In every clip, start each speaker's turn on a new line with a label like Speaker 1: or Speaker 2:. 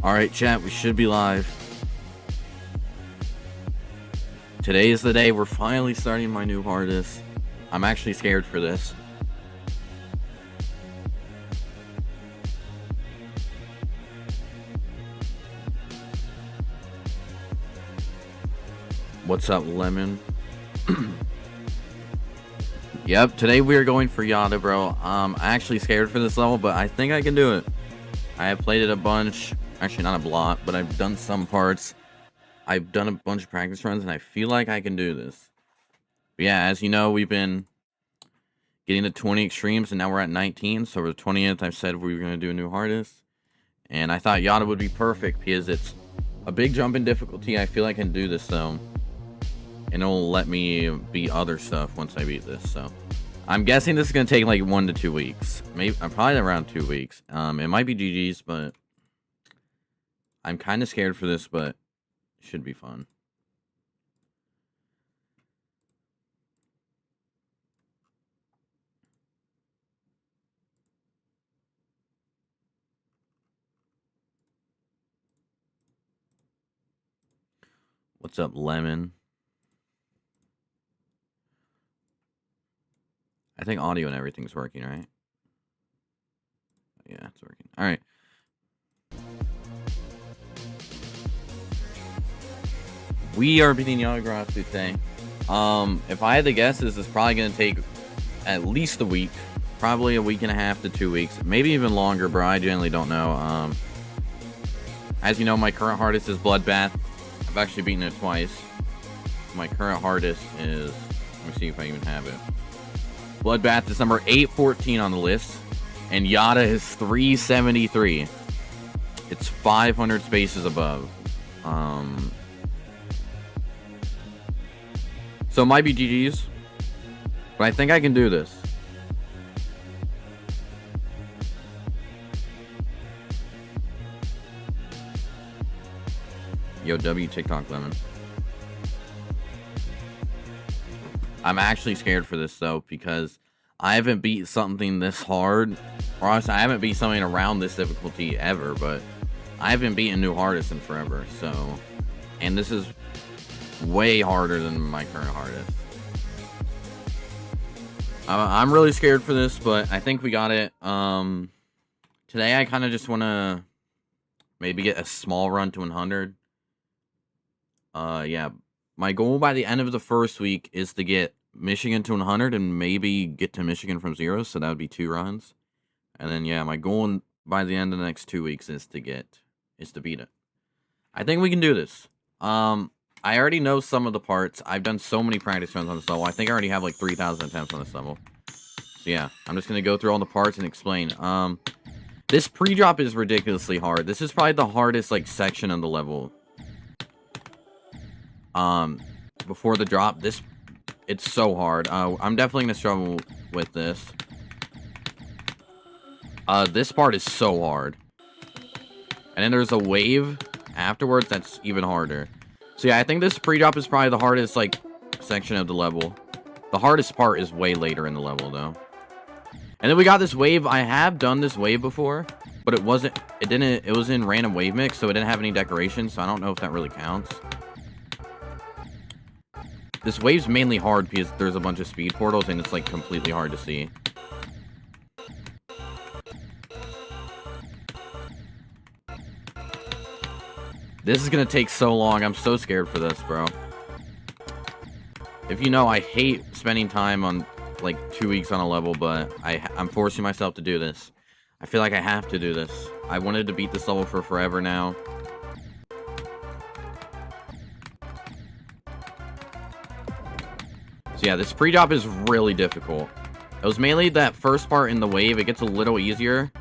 Speaker 1: Alright, chat, we should be live. Today is the day we're finally starting my new hardest. I'm actually scared for this. What's up, Lemon? Yep, today we are going for Yata, bro. I'm actually scared for this level, but I think I can do it. I have played it a bunch. Actually, not a lot, but I've done some parts. I've done a bunch of practice runs, and I feel like I can do this. But yeah, as you know, we've been getting to 20 extremes, and now we're at 19. So for the 20th, I said we were going to do a new hardest. And I thought Yata would be perfect because it's a big jump in difficulty. I feel I can do this, though. And it'll let me beat other stuff once I beat this, so. I'm guessing this is going to take like 1 to 2 weeks. Maybe, probably around 2 weeks. It might be GG's, but I'm kind of scared for this, but it should be fun. What's up, Lemon? I think audio and everything's working, right? Yeah, it's working. All right. We are beating YATAGARASU today. If I had to guess, this is probably going to take at least a week. Probably a week and a half to 2 weeks. Maybe even longer, bro. I generally don't know. As you know, my current hardest is Bloodbath. I've actually beaten it twice. My current hardest is... Let me see if I even have it. Bloodbath is number 814 on the list. And Yata is 373. It's 500 spaces above. So it might be GG's. But I think I can do this. Yo, W TikTok Lemon. I'm actually scared for this, though, because I haven't beat something this hard. Or honestly, I haven't beat something around this difficulty ever, but I haven't beaten new hardest in forever, so... And this is way harder than my current hardest. I'm really scared for this, but I think we got it. Today I kind of just want to maybe get a small run to 100. Yeah. My goal by the end of the first week is to get Michigan to 100 and maybe get to Michigan from 0, so that would be 2 runs. And then, yeah, my goal by the end of the next 2 weeks is to beat it. I think we can do this. I already know some of the parts. I've done so many practice runs on this level. I think I already have like 3,000 attempts on this level. So yeah, I'm just going to go through all the parts and explain. This pre-drop is ridiculously hard. This is probably the hardest like section of the level. Before the drop, it's so hard. I'm definitely going to struggle with this. This part is so hard. And then there's a wave afterwards that's even harder. So yeah, I think this pre-drop is probably the hardest, like, section of the level. The hardest part is way later in the level, though. And then we got this wave. I have done this wave before, but it was in random wave mix, so it didn't have any decorations, so I don't know if that really counts. This wave's mainly hard because there's a bunch of speed portals, and it's, like, completely hard to see. This is gonna take so long. I'm so scared for this, bro. If you know, I hate spending time on, like, 2 weeks on a level, but I'm forcing myself to do this. I feel like I have to do this. I wanted to beat this level for forever now. So yeah, this pre-drop is really difficult. It was mainly that first part in the wave. It gets a little easier.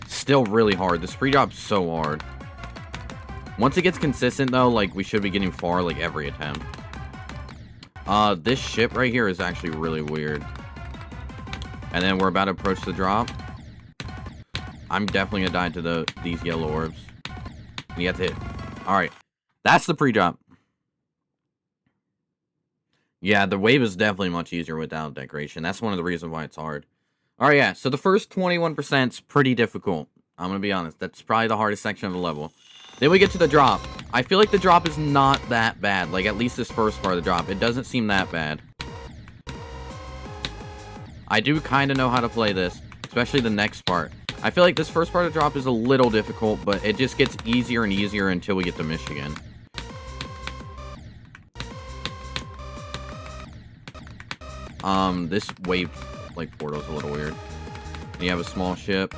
Speaker 1: Still really hard. This pre-drop's so hard. Once it gets consistent, though, like, we should be getting far, like, every attempt. This ship right here is actually really weird. And then we're about to approach the drop. I'm definitely gonna die to these yellow orbs. You have to hit. Alright. That's the pre-drop. Yeah, the wave is definitely much easier without decoration. That's one of the reasons why it's hard. Alright, yeah. So the first 21% is pretty difficult. I'm gonna be honest. That's probably the hardest section of the level. Then we get to the drop. I feel like the drop is not that bad. Like, at least this first part of the drop. It doesn't seem that bad. I do kind of know how to play this. Especially the next part. I feel like this first part of the drop is a little difficult, but it just gets easier and easier until we get to Michigan. This wave, like, portal's a little weird. You have a small ship.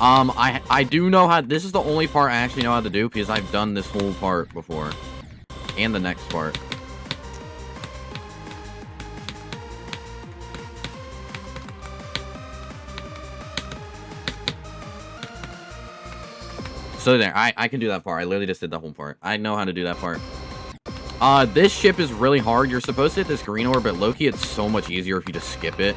Speaker 1: I do know how... This is the only part I actually know how to do, because I've done this whole part before. And the next part. So there, I can do that part. I literally just did the whole part. I know how to do that part. This ship is really hard. You're supposed to hit this green orb, but low-key, it's so much easier if you just skip it.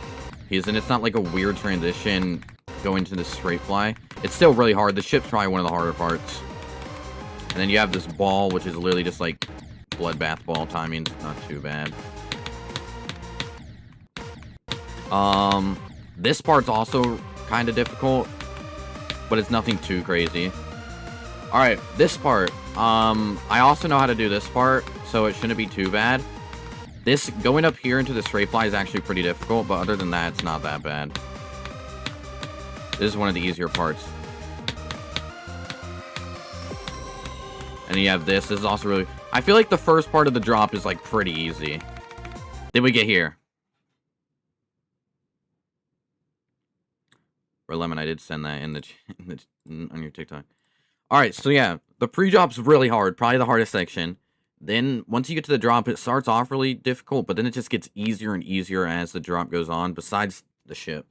Speaker 1: Because then it's not like a weird transition going to the straight fly. It's still really hard. The ship's probably one of the harder parts. And then you have this ball, which is literally just like bloodbath ball timing. It's not too bad. This part's also kind of difficult, but it's nothing too crazy. Alright, this part. I also know how to do this part, so it shouldn't be too bad. This, going up here into the straight fly is actually pretty difficult, but other than that, it's not that bad. This is one of the easier parts. And you have this. This is also really... I feel like the first part of the drop is, like, pretty easy. Then we get here. Or Lemon, I did send that in on your TikTok. Alright, so yeah. The pre-drop's really hard. Probably the hardest section. Then, once you get to the drop, it starts off really difficult, but then it just gets easier and easier as the drop goes on, besides the ship.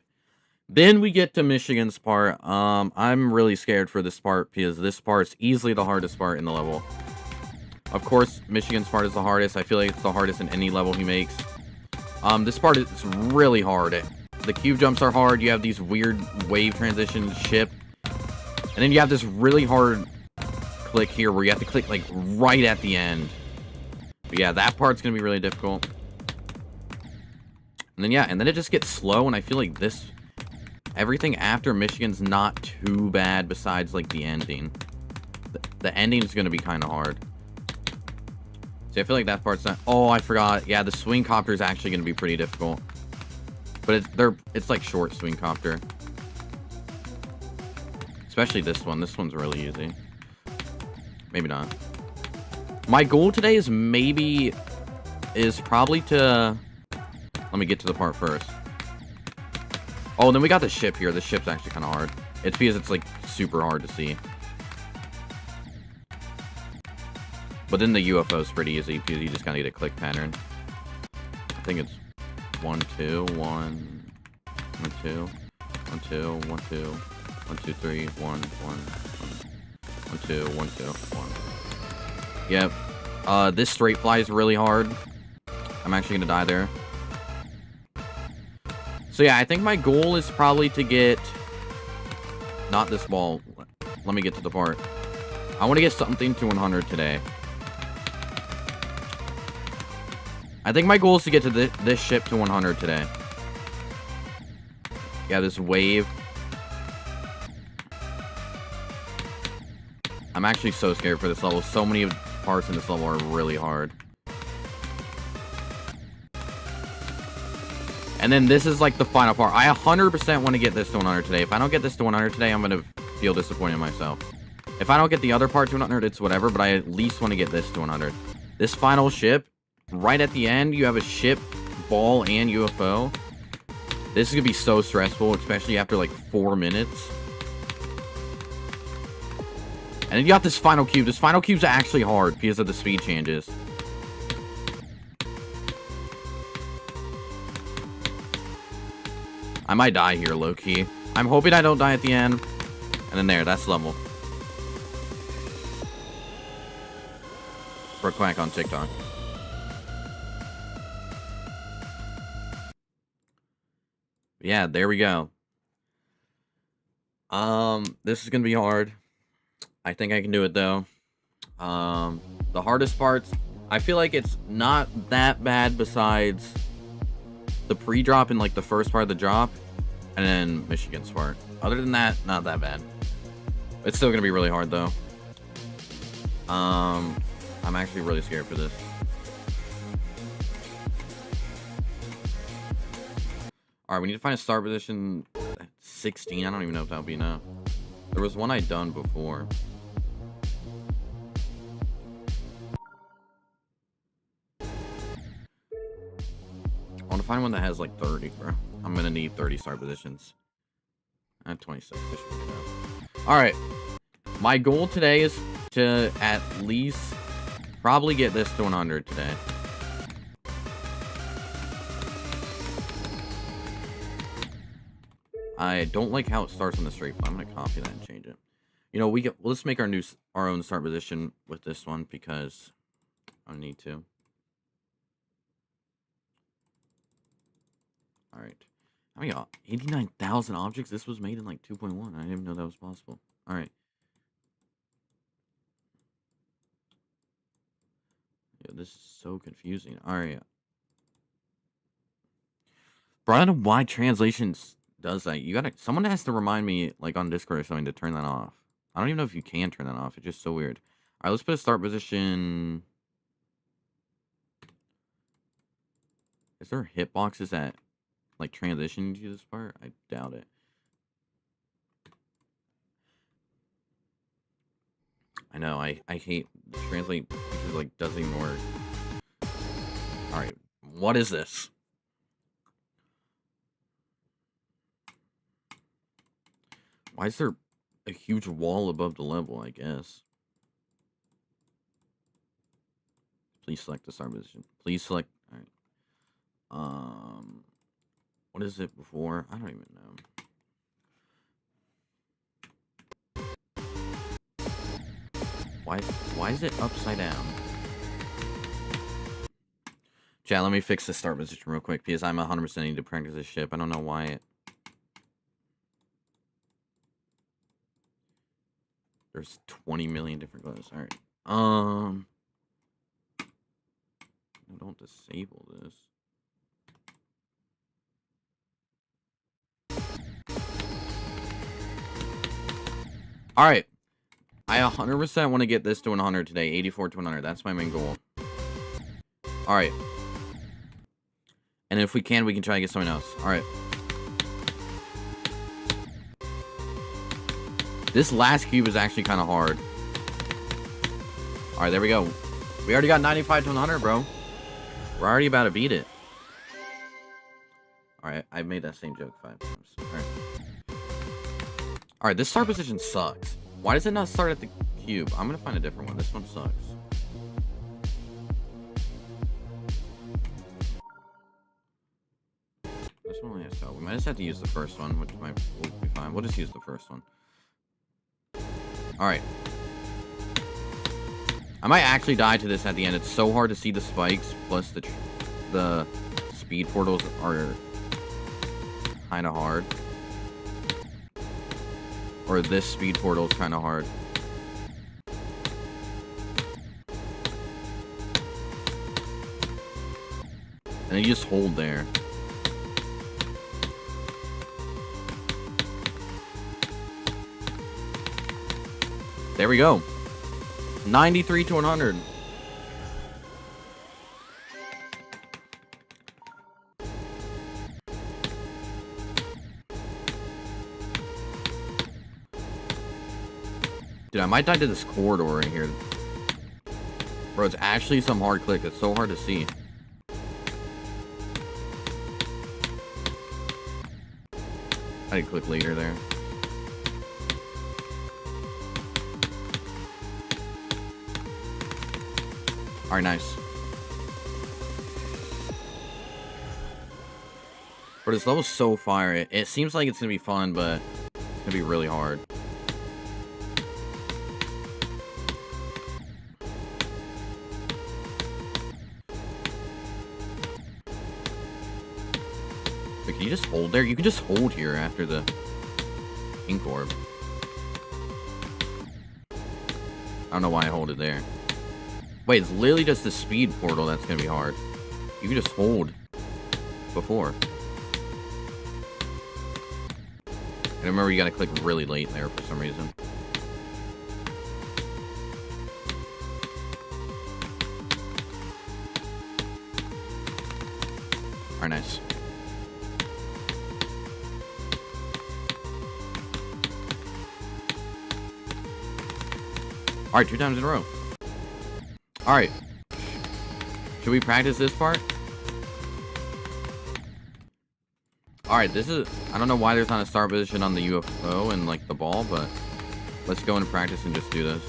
Speaker 1: Then we get to Michigan's part. I'm really scared for this part, because this part's easily the hardest part in the level. Of course, Michigan's part is the hardest. I feel like it's the hardest in any level he makes. This part is really hard. The cube jumps are hard. You have these weird wave transitions, ship. And then you have this really hard click here, where you have to click, like, right at the end. But yeah, that part's gonna be really difficult. And then, yeah, and then it just gets slow, and I feel like this... Everything after Michigan's not too bad, besides, like, the ending. The ending is gonna be kind of hard. See, I feel like that part's not... Oh, I forgot. Yeah, the swing copter is actually gonna be pretty difficult. But it's like, short swing copter. Especially this one. This one's really easy. Maybe not. My goal today is probably to... Let me get to the part first. Oh, and then we got the ship here. The ship's actually kind of hard. It's because it's, like, super hard to see. But then the UFO's pretty easy, because you just kind of get a click pattern. I think it's 1, 2, 1, 1, 2, 1, 2, 1, 2, 1, 2, 3, 1, 1, 1, 2, 1, 2, 1. Yep. This straight fly is really hard. I'm actually gonna die there. So yeah, I think my goal is probably to get... Not this ball. Let me get to the part. I want to get something to 100 today. I think my goal is to get to this ship to 100 today. Yeah, this wave. I'm actually so scared for this level. So many parts in this level are really hard. And then this is like the final part. I 100% want to get this to 100 today. If I don't get this to 100 today, I'm going to feel disappointed in myself. If I don't get the other part to 100, it's whatever, but I at least want to get this to 100. This final ship, right at the end, you have a ship, ball, and UFO. This is going to be so stressful, especially after like 4 minutes. And then you got this final cube. This final cube's actually hard because of the speed changes. I might die here, low-key. I'm hoping I don't die at the end. And then there, that's level. For a quack on TikTok. Yeah, there we go. This is gonna be hard. I think I can do it, though. The hardest parts, I feel like it's not that bad besides the pre-drop and, like, the first part of the drop. and then Michigan Spark. Other than that, not that bad. It's still gonna be really hard though. I'm actually really scared for this. All right, we need to find a start position 16. I don't even know if that'll be enough. There was one I'd done before. I want to find one that has like 30, bro. I'm gonna need 30 start positions. I have 26. All right. My goal today is to at least probably get this to 100 today. I don't like how it starts on the straight, but I'm gonna copy that and change it. You know, let's make our own start position with this one because I need to. All right. How many 89,000 objects? This was made in like 2.1. I didn't even know that was possible. All right. Yeah, this is so confusing. All right. Bro, I don't know why translations does that. Someone has to remind me, like on Discord or something, to turn that off. I don't even know if you can turn that off. It's just so weird. All right, let's put a start position. Is there hitboxes that like transition to this part? I doubt it. I know. I hate translate because like doesn't even work. All right, what is this? Why is there a huge wall above the level, I guess? Please select the start position. Please select. All right. What is it before? I don't even know. Why is it upside down? Chat, let me fix the start position real quick because I'm 100% need to practice this ship. I don't know why it. There's 20 million different glows. All right. Don't disable this. All right. I 100% want to get this to 100 today. 84 to 100. That's my main goal. All right. And if we can try to get something else. All right. This last cube is actually kind of hard. All right, there we go. We already got 95 to 100, bro. We're already about to beat it. All right, I made that same joke 5 times. All right. All right, this start position sucks. Why does it not start at the cube? I'm going to find a different one. This one sucks. This one only has to. We might just have to use the first one, which will be fine. We'll just use the first one. All right. I might actually die to this at the end. It's so hard to see the spikes, plus the speed portals are kind of hard. Or this speed portal is kind of hard. And you just hold there. There we go. 93 to 100. Dude, I might die to this corridor right here. Bro, it's actually some hard click. It's so hard to see. I did click later there. Alright, nice. But this level's so fire. It seems like it's gonna be fun, but it's gonna be really hard. Wait, can you just hold there? You can just hold here after the ink orb. I don't know why I hold it there. Wait, it's literally just the speed portal that's gonna be hard. You can just hold before. And remember, you gotta click really late there for some reason. Alright, nice. Alright, 2 times in a row. Alright. Should we practice this part? Alright, this is... I don't know why there's not a start position on the UFO and, like, the ball, but... Let's go into practice and just do this.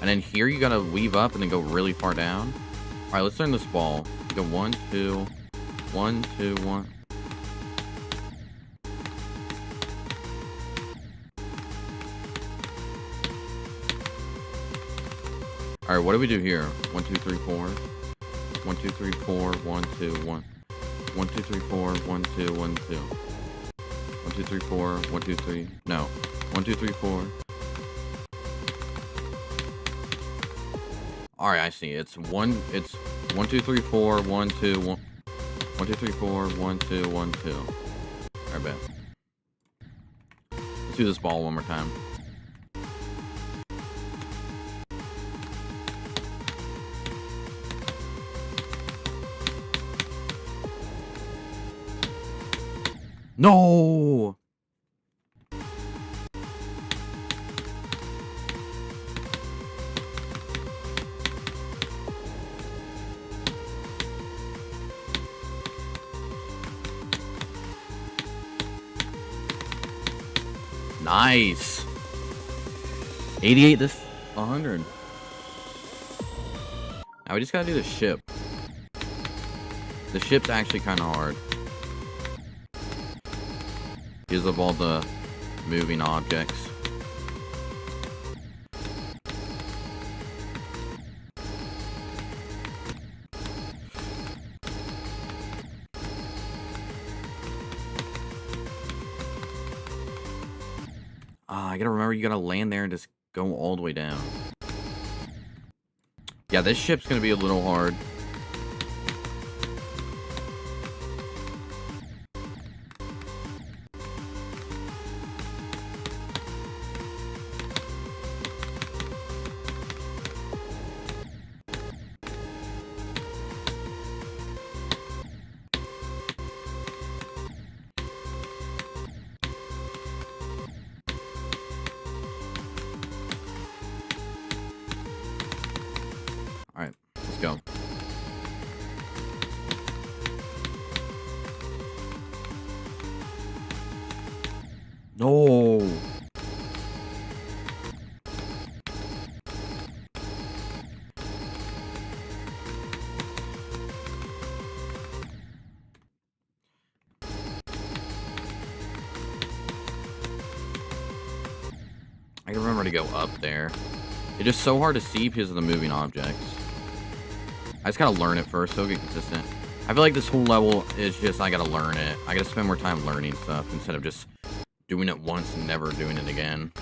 Speaker 1: And then here you gotta weave up and then go really far down. Alright, let's learn this ball. Go 1, 2... 1, 2, 1... Alright, what do we do here? 1, 2, 3, 4. 1, 2, 3, 4. 1, 2, 1. 1, 2, 3, 4. 1, 2, 1, 2. 1, 2, 3, 4. 1, 2, 3. No. 1, 2, 3, 4. Alright, I see. It's 1, 2, 3, 4. 1, 2, 1. 1, 2, 3, 4. 1, 2, 1, 2. Alright, bet. Let's do this ball one more time. No! Nice. 88 this 100. Now we just gotta do the ship. The ship's actually kind of hard. Because of all the moving objects. I gotta remember you gotta land there and just go all the way down. Yeah, this ship's gonna be a little hard. Alright, let's go. No. I can remember to go up there. It's just so hard to see because of the moving objects. I just gotta learn it first, so get consistent. I feel like this whole level is just, I gotta learn it. I gotta spend more time learning stuff instead of just doing it once and never doing it again.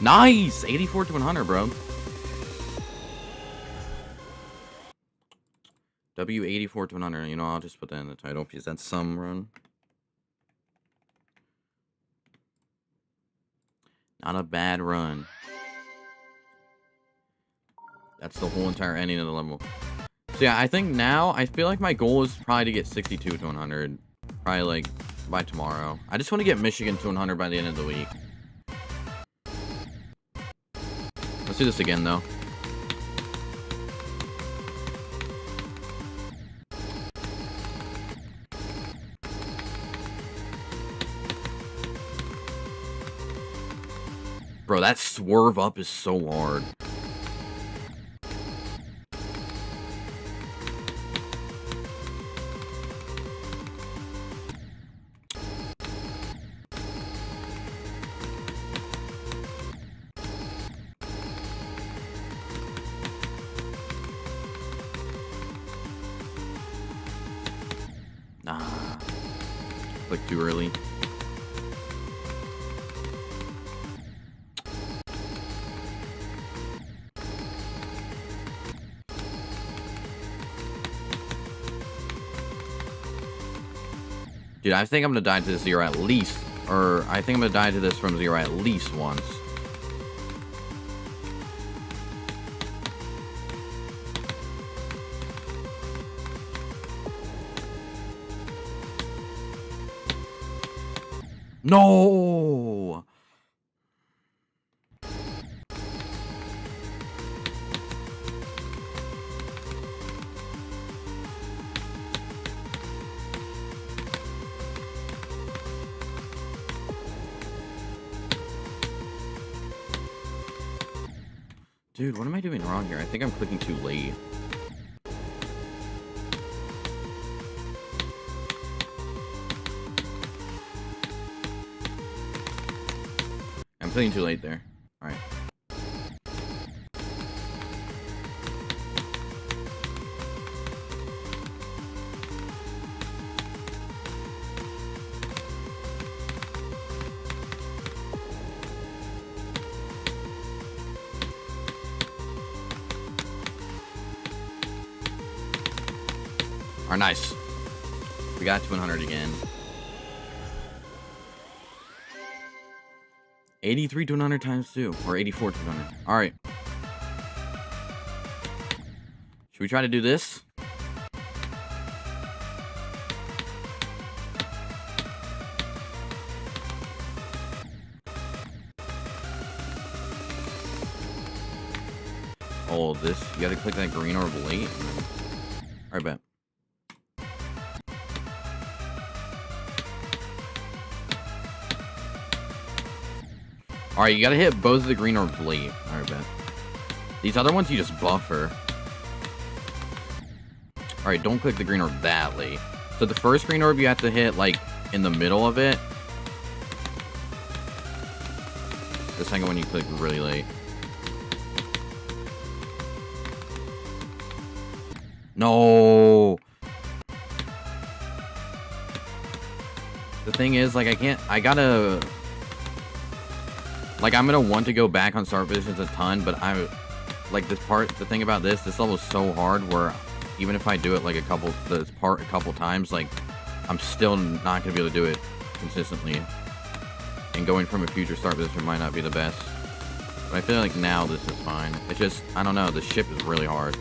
Speaker 1: Nice! 84 to 100, bro. W84 to 100. You know, I'll just put that in the title because that's some run. Not a bad run. That's the whole entire ending of the level. So yeah, I think now, I feel like my goal is probably to get 62 to 100. Probably like by tomorrow. I just want to get Michigan to 100 by the end of the week. Let's do this again, though. Bro, that swerve up is so hard. Nah. Click too early. Dude, I think I'm gonna die to this zero at least. Or, I think I'm gonna die to this from zero at least once. No! Dude, what am I doing wrong here? I think I'm clicking too late. I'm clicking too late there. Alright. Alright, nice. We got to 100 again. 83 to 100 times 2. Or 84 to 100. Alright. Should we try to do this? Oh, this. You gotta click that green orb late. Alright, bet. Alright, you gotta hit both of the green orbs late. Alright, bet. These other ones, you just buffer. Alright, don't click the green orb that late. So the first green orb, you have to hit, like, in the middle of it. The second one, you click really late. No! The thing is, like, I gotta... Like, I'm gonna want to go back on start positions a ton, but like, the thing about this level is so hard where even if I do it, like, a couple times, like, I'm still not gonna be able to do it consistently. And going from a future start position might not be the best. But I feel like now this is fine. It's just, I don't know, the ship is really hard.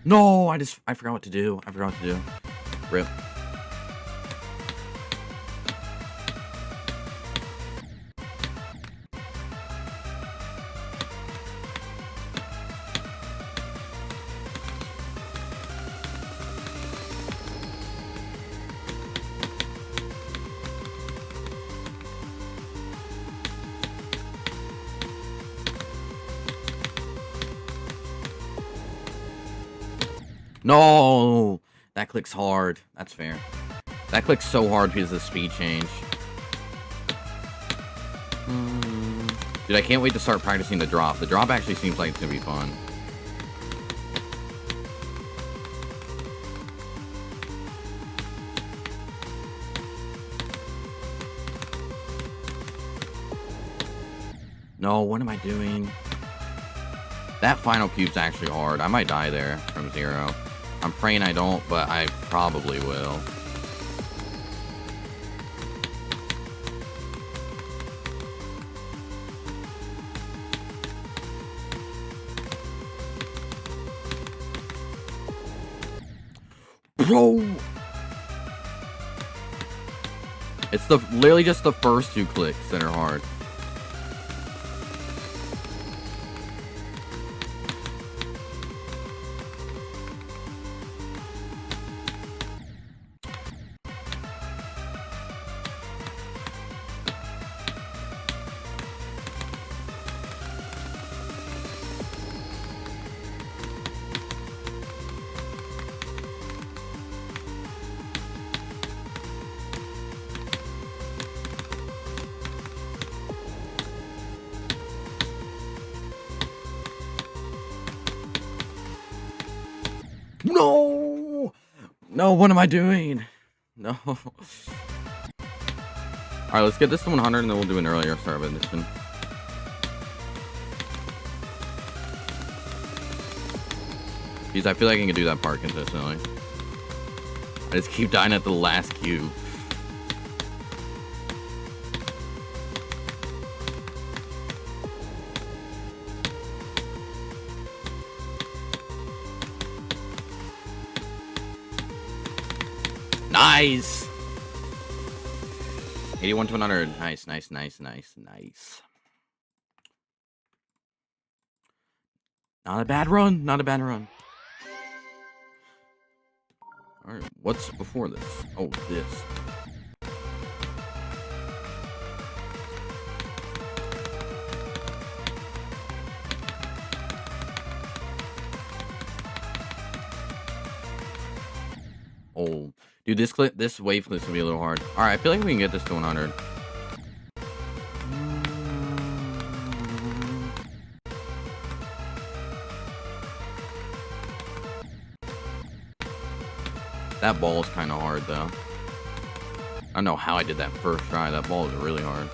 Speaker 1: No, I forgot what to do. Rip. No! That clicks hard. That's fair. That clicks so hard because of the speed change. Dude, I can't wait to start practicing the drop. The drop actually seems like it's gonna be fun. No, what am I doing? That final cube's actually hard. I might die there from zero. I'm praying I don't, but I probably will. Bro! It's literally just the first two clicks that are hard. No, what am I doing? No. Alright, let's get this to 100 and then we'll do an earlier start of edition. Because I feel like I can do that part consistently. I just keep dying at the last cube. Nice! 81 to 100. Nice, nice, nice, nice, nice. Not a bad run. Not a bad run. Alright, what's before this? Oh, this. Oh, dude, this wave clip's gonna be a little hard. All right, I feel like we can get this to 100. That ball is kind of hard, though. I don't know how I did that first try. That ball is really hard.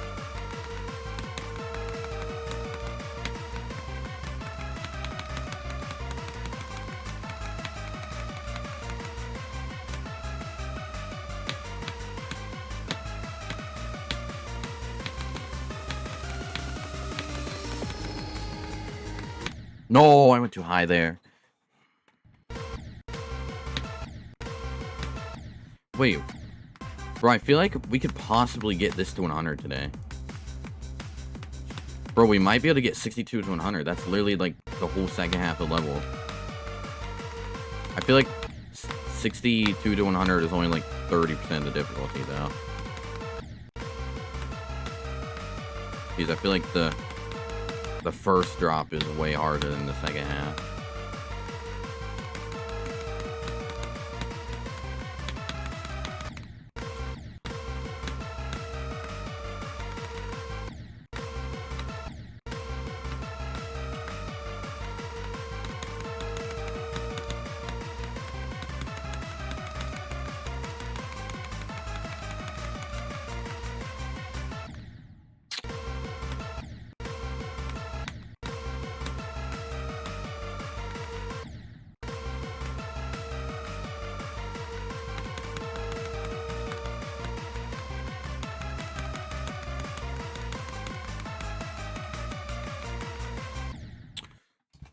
Speaker 1: No, I went too high there. Wait. Bro, I feel like we could possibly get this to 100 today. Bro, we might be able to get 62 to 100. That's literally like the whole second half of the level. I feel like 62 to 100 is only like 30% of the difficulty, though. Because I feel like the first drop is way harder than the second half.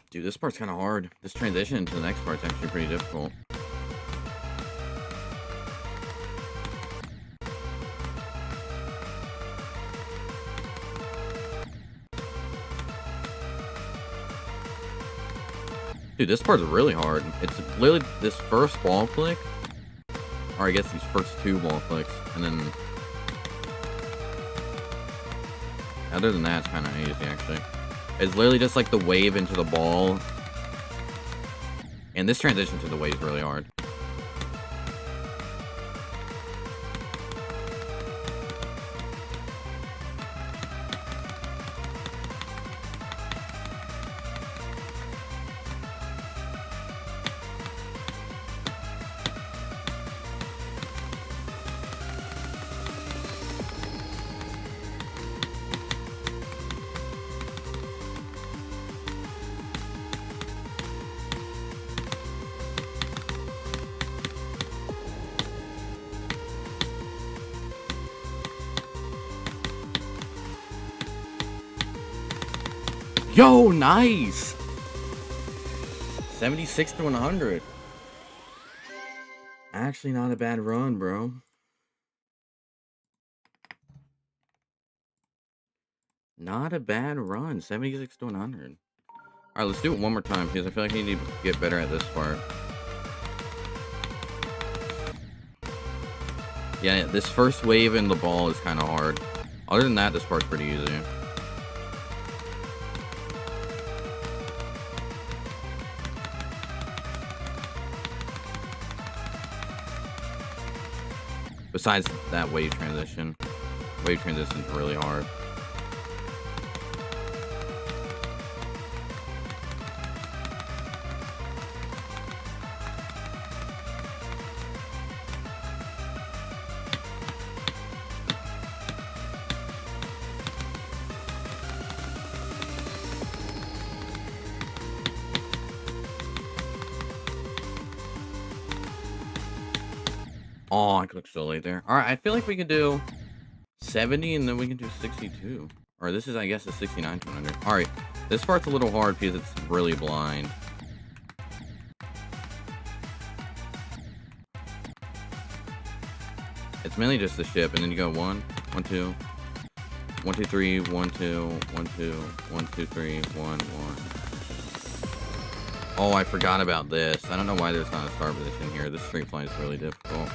Speaker 1: Dude, this part's kind of hard. This transition to the next part's actually pretty difficult. Dude, this part's really hard. It's literally this first ball click, or I guess these first two ball clicks, and then other than that, it's kind of easy actually. It's literally just like the wave into the ball, and this transition to the wave is really hard. Yo, nice! 76 to 100. Actually not a bad run, bro. Not a bad run. 76 to 100. Alright, let's do it one more time because I feel like I need to get better at this part. Yeah, this first wave in the ball is kind of hard. Other than that, this part's pretty easy. Besides that wave transition. Wave transition's really hard. Oh, I clicked so late there. All right, I feel like we could do 70 and then we can do 62. Or this is, I guess, a 69 to 100. All right, this part's a little hard because it's really blind. It's mainly just the ship, and then you go 1, 1, 2, 1, 2, 3, 1, 2, 1, 2, 1, 2, 3, 1, 1. Oh, I forgot about this. I don't know why there's not a star position here. This straight flight is really difficult.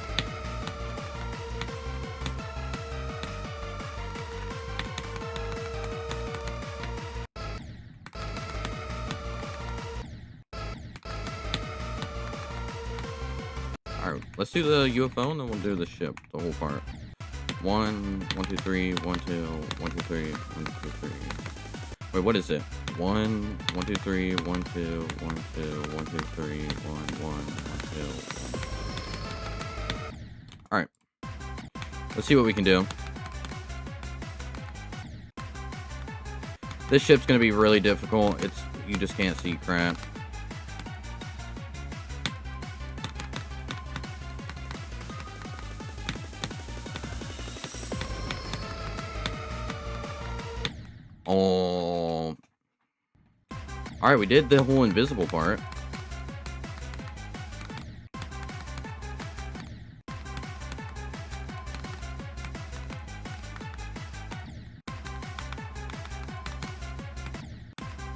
Speaker 1: Alright, let's do the UFO and then we'll do the ship, the whole part. 1, 1, 2, 3, 1, 2, 1, 2, 3, 1, 2, 3. Wait, what is it? 1, 1, 2, 3, 1, 2, 1, 2, 1, 2, 3, 1, 1, 1, 2, 1. Alright. Let's see what we can do. This ship's gonna be really difficult. You just can't see crap. Oh. Alright, we did the whole invisible part.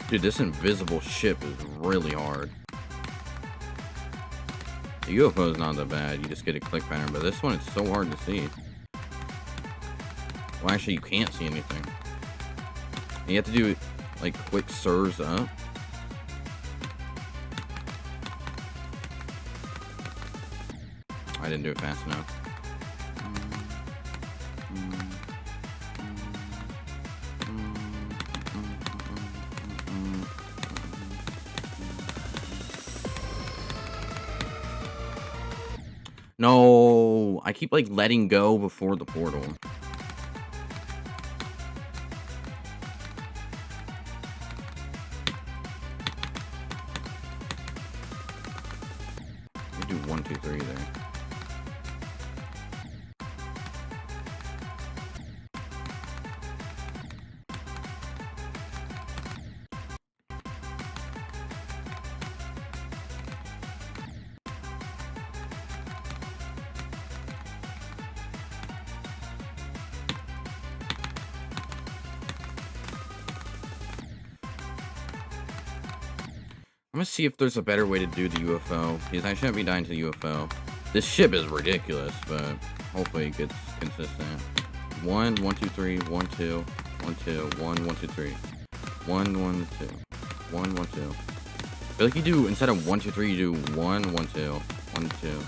Speaker 1: Dude, this invisible ship is really hard. The UFO is not that bad. You just get a click pattern, but this one, it's so hard to see. Well, actually, you can't see anything. And you have to do, like, quick serves up. I didn't do it fast enough. No, I keep, like, letting go before the portal. I do 1, 2, 3 there. I'm gonna see if there's a better way to do the UFO, because I shouldn't be dying to the UFO. This ship is ridiculous, but hopefully it gets consistent. 1, 1, 2, 3, 1, 2, 1, 2, 1, 1, 2, 3. 1, 1, 2. 1, 1, 2. I feel like you do, instead of 1, 2, 3, you do 1, 1, 2. 1, 2.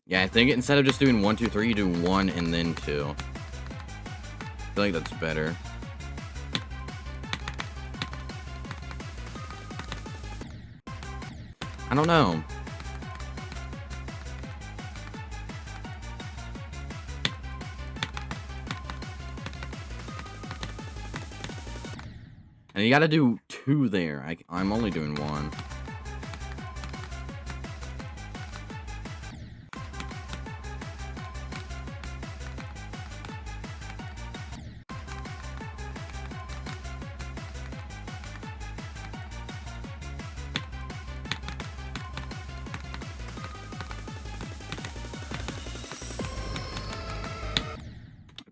Speaker 1: Yeah, I think instead of just doing 1, 2, 3, you do 1 and then 2. I feel like that's better. I don't know. And you gotta do 2 there. I'm only doing 1.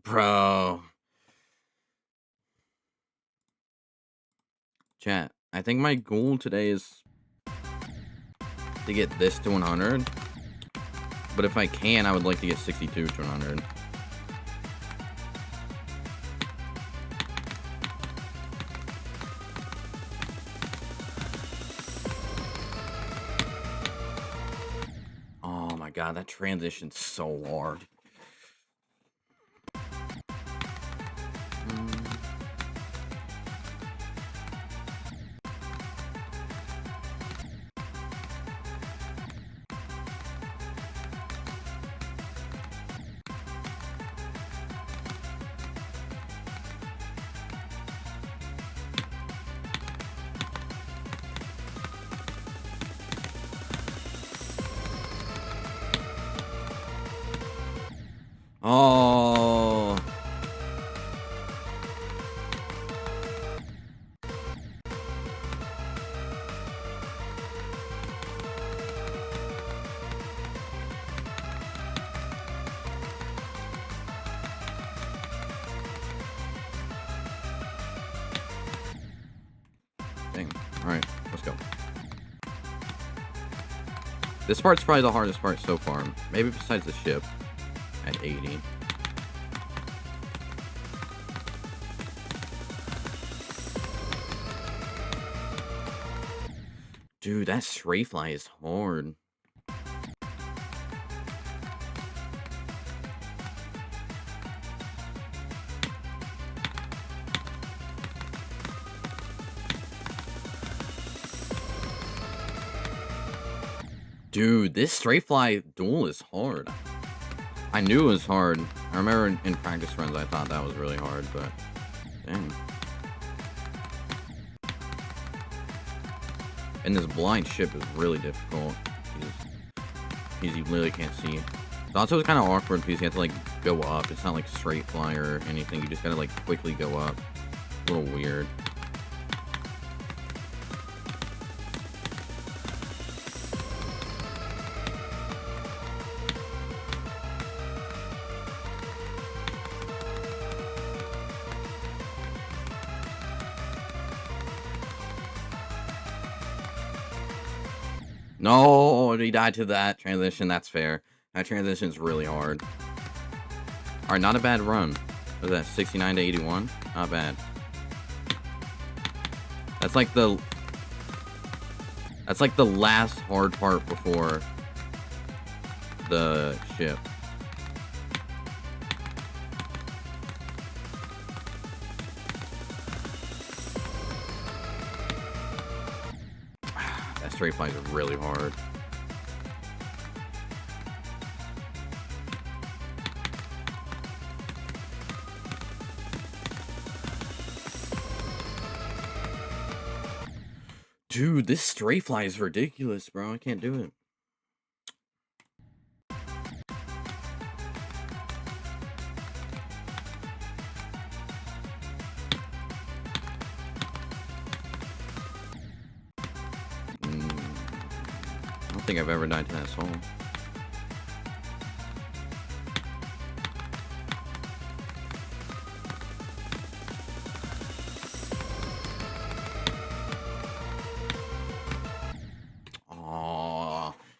Speaker 1: Bro. Chat, I think my goal today is to get this to 100. But if I can, I would like to get 62 to 100. Oh my god, that transition's so hard. Oh. Dang. Alright, let's go. This part's probably the hardest part so far. Maybe besides the ship at 80. Dude, that stray fly is hard. Dude, this stray fly duel is hard. I knew it was hard. I remember in practice runs I thought that was really hard, but dang. And this blind ship is really difficult. You literally can't see. It's also kind of awkward because you have to like go up. It's not like straight fly or anything. You just gotta like quickly go up. It's a little weird. No, he died to that transition. That's fair. That transition's really hard. All right, not a bad run. What was that, 69 to 81? Not bad. That's like the last hard part before the ship. That straight fly is really hard. Dude, this stray fly is ridiculous, bro. I can't do it. I don't think I've ever died to that soul.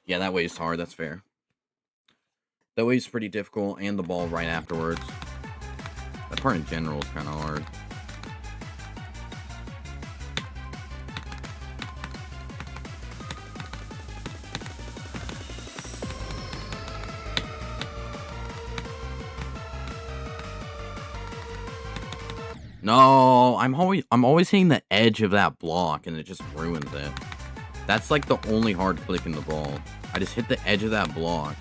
Speaker 1: Yeah, that wave's hard. That's fair. That wave's pretty difficult, and the ball right afterwards. That part in general is kind of hard. No, I'm always hitting the edge of that block, and it just ruins it. That's like the only hard click in the ball. I just hit the edge of that block.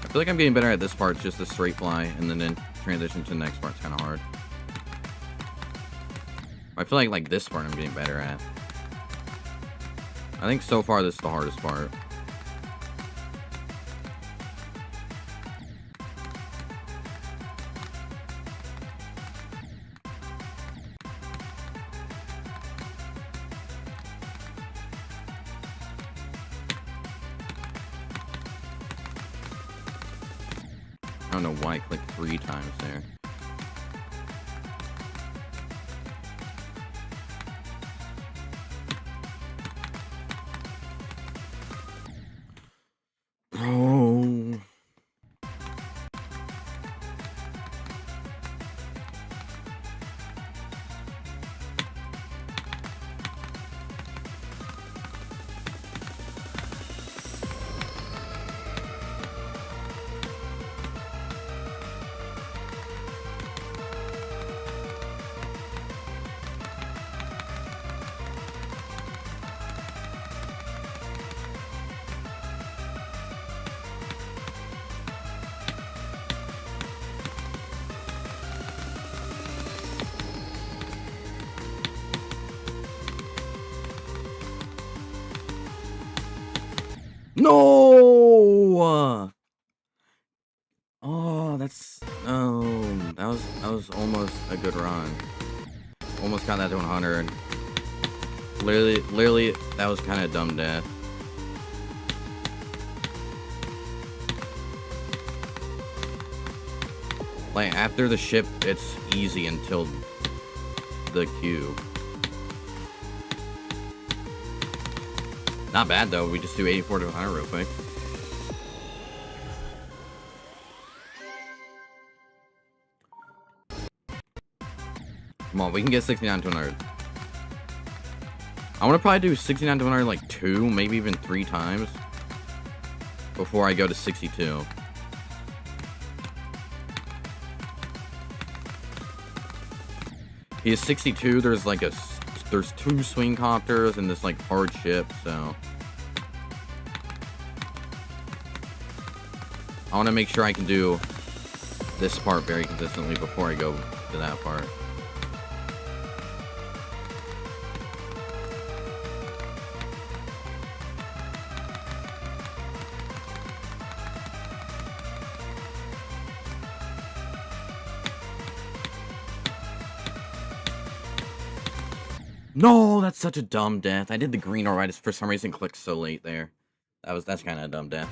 Speaker 1: I feel like I'm getting better at this part. It's just a straight fly, and then transition to the next part's kind of hard. I feel like this part I'm getting better at. I think so far this is the hardest part. I don't know why I clicked 3 times there. Bro. No! Oh, that's no. That was almost a good run. Almost got that to 100. Literally, that was kind of dumb death. Like, after the ship, it's easy until the cube. Not bad, though. We just do 84 to 100 real quick. Come on, we can get 69 to 100. I want to probably do 69 to 100 like 2, maybe even 3 times before I go to 62. He is 62. There's like there's 2 swing copters and this like hard ship, so I want to make sure I can do this part very consistently before I go to that part. No, that's such a dumb death. I did the green alright. For some reason clicked so late there. That's kind of a dumb death.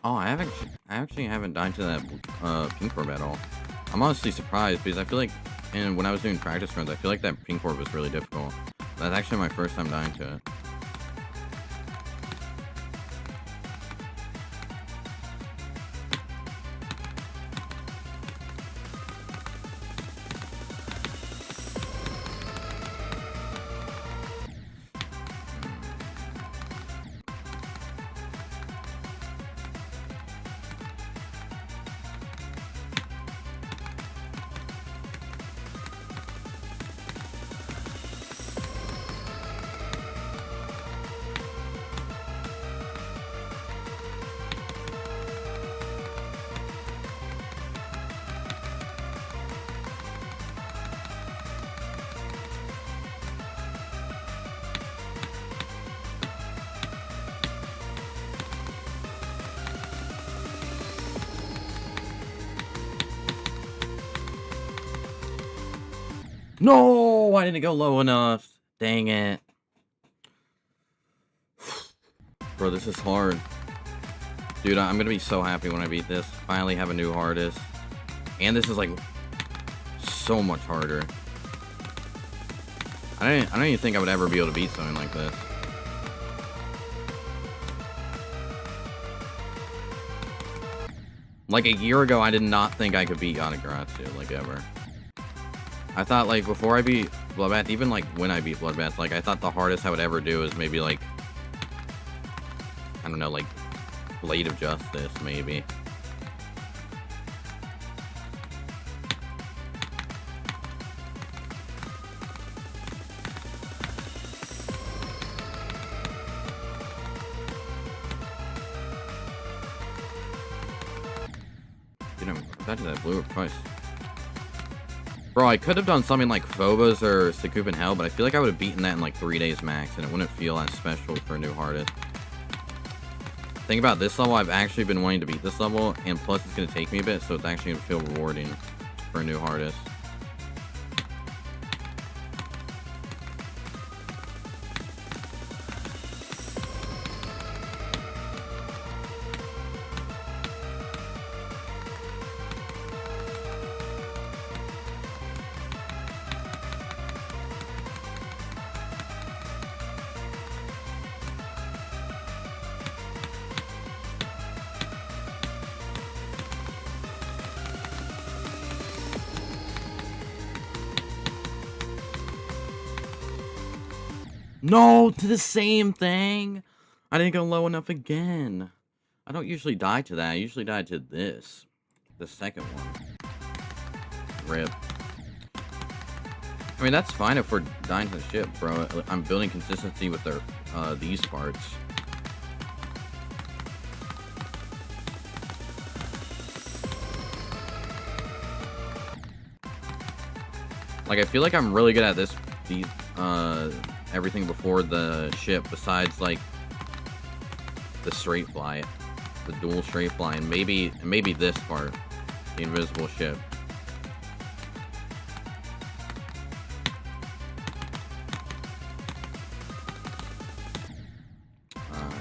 Speaker 1: Oh, I actually haven't died to that pink orb at all. I'm honestly surprised because I feel like, and when I was doing practice runs, I feel like that pink orb was really difficult. That's actually my first time dying to it. No, I didn't go low enough. Dang it. Bro, this is hard. Dude, I'm gonna be so happy when I beat this. Finally have a new hardest. And this is like so much harder. I don't even think I would ever be able to beat something like this. Like a year ago, I did not think I could beat YATAGARASU, like ever. I thought, like, before I beat Bloodbath, even, like, when I beat Bloodbath, like, I thought the hardest I would ever do is maybe, like, I don't know, like, Blade of Justice, maybe. Dude, I'm back to that blue price. Bro, I could have done something like Phobos or Sakup in Hell, but I feel like I would have beaten that in like 3 days max, and it wouldn't feel as special for a new hardest. Think about this level, I've actually been wanting to beat this level, and plus it's going to take me a bit, so it's actually going to feel rewarding for a new hardest. No, to the same thing. I didn't go low enough again. I don't usually die to that. I usually die to this. the second one. Rip. I mean, that's fine if we're dying to the ship, bro. I'm building consistency with their these parts. Like, I feel like I'm really good at this, everything before the ship, besides, like, the straight fly, the dual straight fly, and maybe this part, the invisible ship.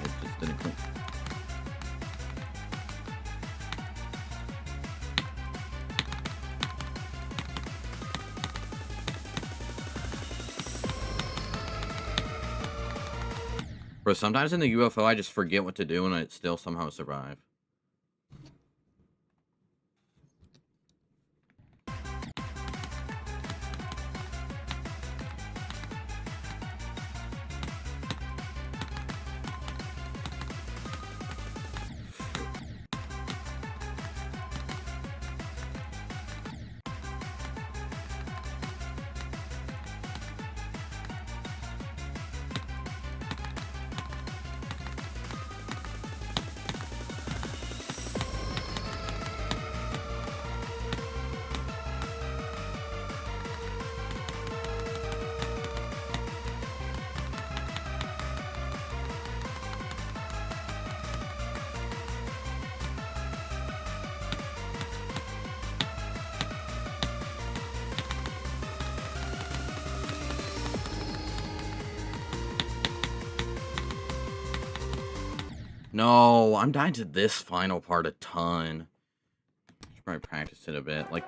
Speaker 1: It just didn't click. Bro, sometimes in the UFO, I just forget what to do and it still somehow survive. No, I'm dying to this final part a ton. Should probably practice it a bit. Like,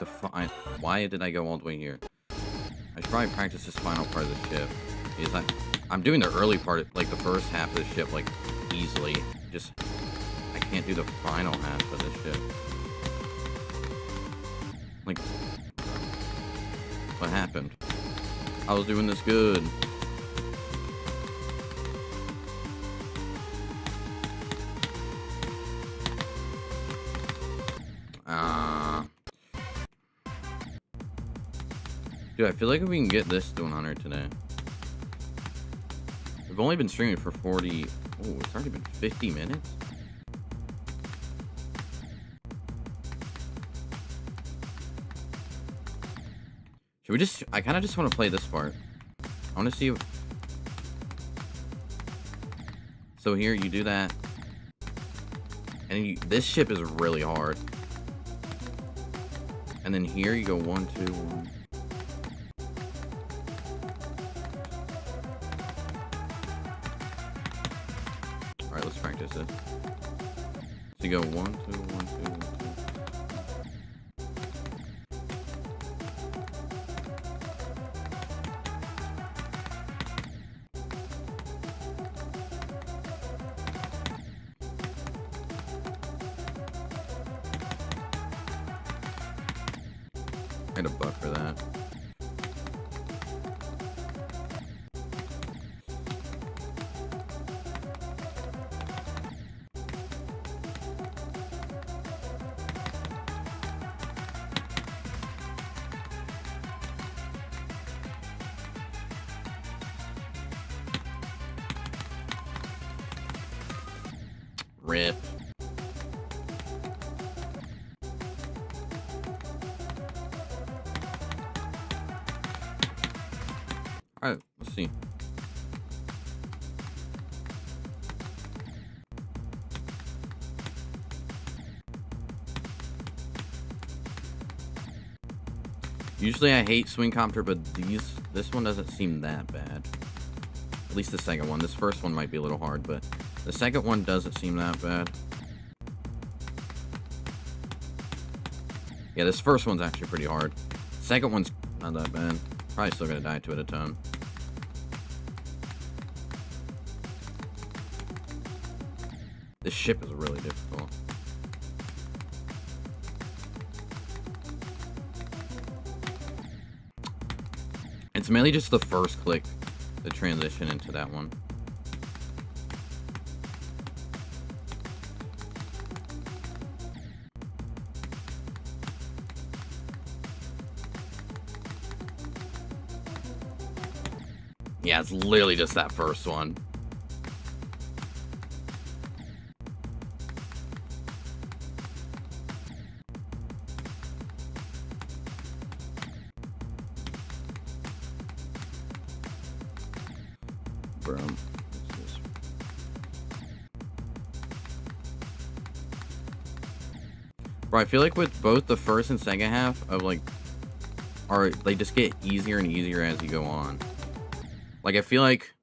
Speaker 1: why did I go all the way here? I should probably practice this final part of the ship. Because I'm doing the early part, like the first half of the ship, like, easily. Just, I can't do the final half of the ship. Like, what happened? I was doing this good. Dude, I feel like if we can get this to 100 today. We've only been streaming for 40... Oh, it's already been 50 minutes? Should we just... I kind of just want to play this part. I want to see if... So here, you do that. And this ship is really hard. And then here, you go 1, 2, 1... Alright, let's practice it. So you go 1, 2, 1, 2, 1, 2. I had a bug for that. Rip. Alright, let's see. Usually I hate swing copter, but this one doesn't seem that bad. At least the second one. This first one might be a little hard, but the second one doesn't seem that bad. Yeah, this first one's actually pretty hard. Second one's not that bad. Probably still gonna die to it a ton. This ship is really difficult. It's mainly just the first click, the transition into that one. Yeah, it's literally just that first one. Bro. Bro, I feel like with both the first and second half of like, they just get easier and easier as you go on. Like, I feel like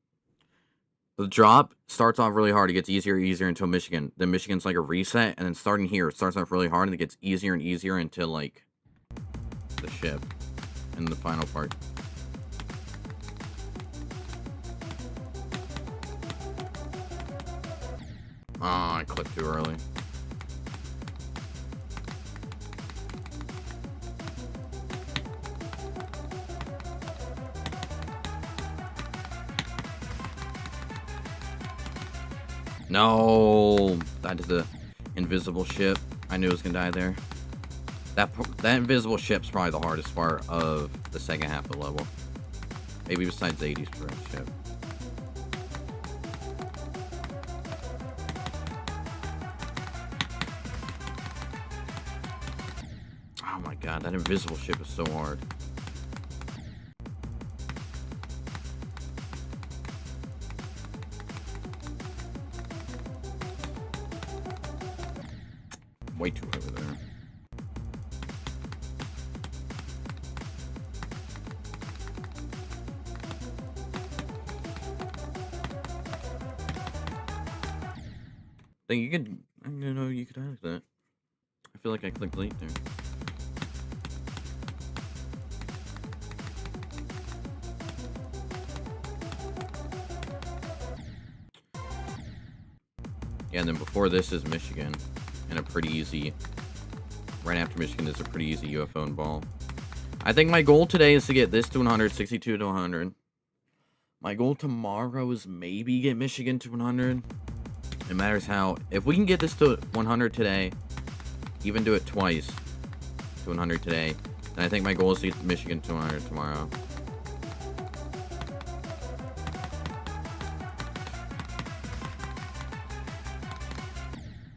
Speaker 1: the drop starts off really hard. It gets easier and easier until Michigan. Then Michigan's like a reset, and then starting here, it starts off really hard, and it gets easier and easier until like the ship in the final part. Oh, I clicked too early. No, that is the invisible ship. I knew it was gonna die there. That invisible ship's probably the hardest part of the second half of the level. Maybe besides 80's for a ship. Oh my god, that invisible ship is so hard. Way too over there. Think you could, I don't know, you could have that. I feel like I clicked late there. Yeah, and then before this is Michigan, and a pretty easy, right after Michigan is a pretty easy UFO and ball. I think my goal today is to get this to 100, 62 to 100. My goal tomorrow is maybe get Michigan to 100. It matters how. If we can get this to 100 today, even do it twice to 100 today, then I think my goal is to get Michigan to 100 tomorrow.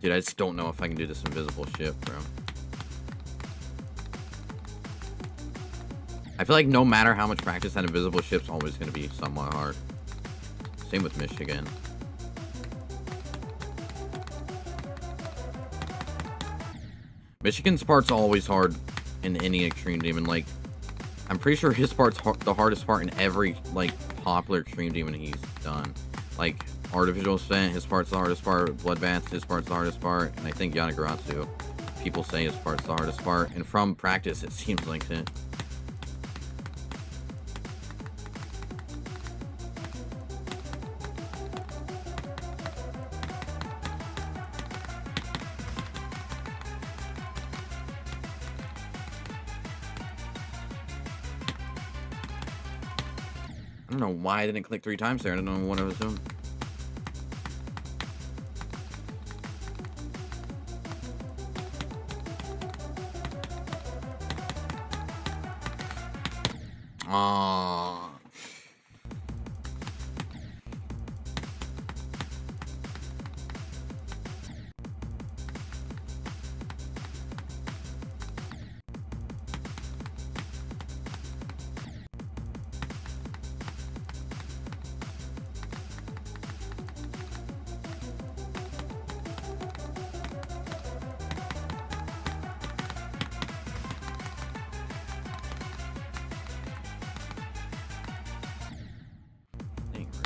Speaker 1: Dude, I just don't know if I can do this invisible ship, bro. I feel like no matter how much practice, that invisible ship's always going to be somewhat hard. Same with Michigan. Michigan's part's always hard in any Extreme Demon. Like, I'm pretty sure his part's the hardest part in every, like, popular Extreme Demon he's done. Like, Artificial Ascent, his part's the hardest part. Bloodbath, his part's the hardest part. And I think YATAGARASU, people say his part's the hardest part. And from practice, it seems like it. I don't know why I didn't click 3 times there. I don't know what I was doing.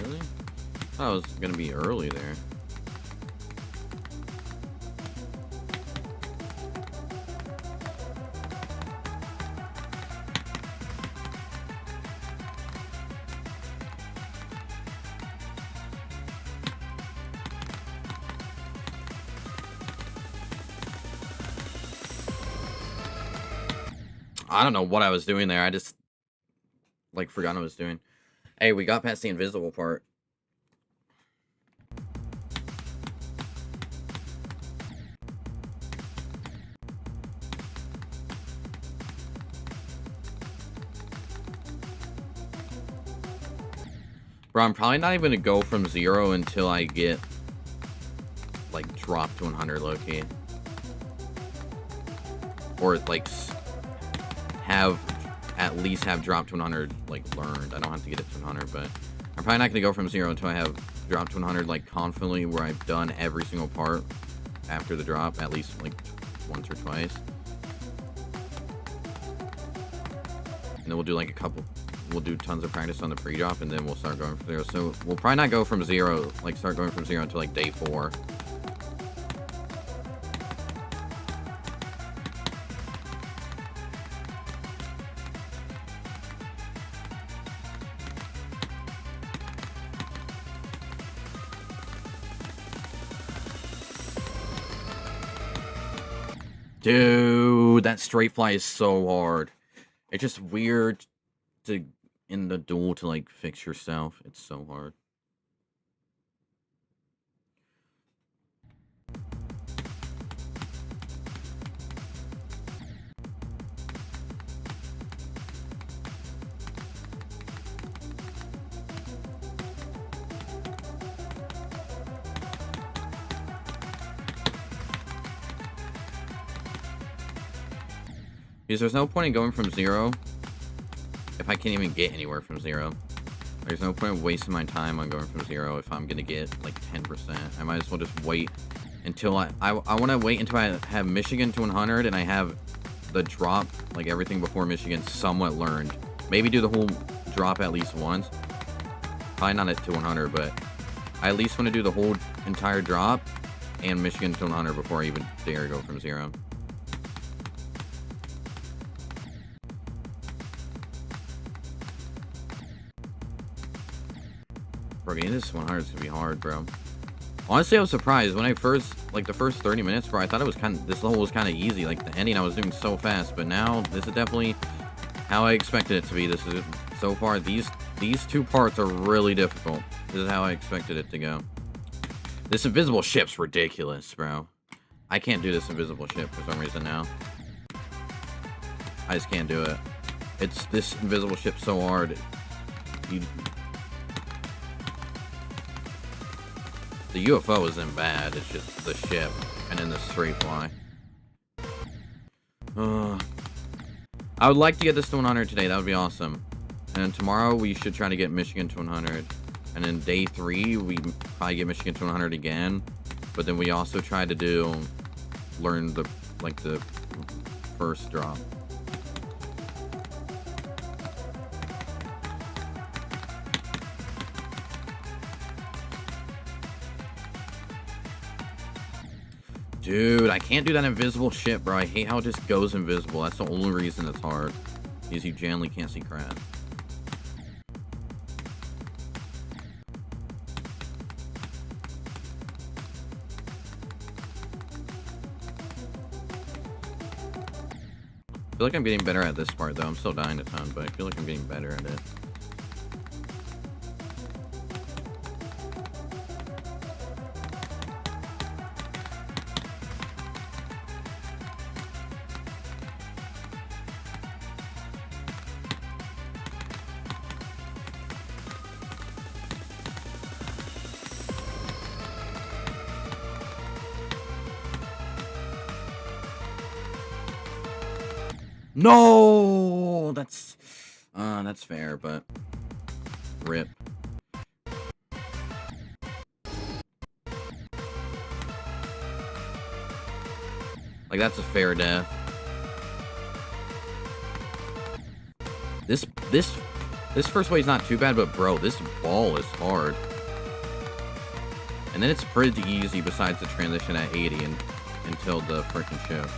Speaker 1: Really? I thought it was gonna be early there. I don't know what I was doing there. I just, like, forgot what I was doing. Hey, we got past the invisible part. Bro, I'm probably not even gonna go from 0 until I get, like, drop to 100 low-key. Or, like, at least have drop to 100, like, learned. I don't have to get it to 100, but I'm probably not gonna go from 0 until I have drop to 100, like, confidently, where I've done every single part after the drop, at least, like, once or twice. And then we'll do, like, we'll do tons of practice on the pre-drop, and then we'll start going from 0. So we'll probably not go from 0, like, start going from 0 until, like, day 4. Dude, that straight fly is so hard. It's just weird in the duel to, like, fix yourself. It's so hard. Because there's no point in going from 0 if I can't even get anywhere from 0. There's no point in wasting my time on going from 0 if I'm gonna get like 10%. I might as well just wait until I want to wait until I have Michigan to 100 and I have the drop, like everything before Michigan, somewhat learned. Maybe do the whole drop at least once. Probably not at to 100, but I at least want to do the whole entire drop and Michigan to 100 before I even dare go from 0. Bro, getting this 100 is gonna be hard, bro. Honestly, I was surprised when I first, like, the first 30 minutes, bro. I thought it was this level was kind of easy. Like, the ending I was doing so fast, but now this is definitely how I expected it to be. This is so far. These two parts are really difficult. This is how I expected it to go. This invisible ship's ridiculous, bro. I can't do this invisible ship for some reason now. I just can't do it. It's this invisible ship so hard. The UFO isn't bad, it's just the ship, and then the straight fly. I would like to get this to 100 today, that would be awesome. And then tomorrow we should try to get Michigan to 100. And then day 3, we probably get Michigan to 100 again. But then we also try to learn the first drop. Dude, I can't do that invisible shit, bro. I hate how it just goes invisible. That's the only reason it's hard. Because you generally can't see crap. I feel like I'm getting better at this part, though. I'm still dying a ton, but I feel like I'm getting better at it. No, that's fair, but rip. Like, that's a fair death. This first wave's not too bad, but bro, this ball is hard. And then it's pretty easy besides the transition at 80 and until the freaking ship.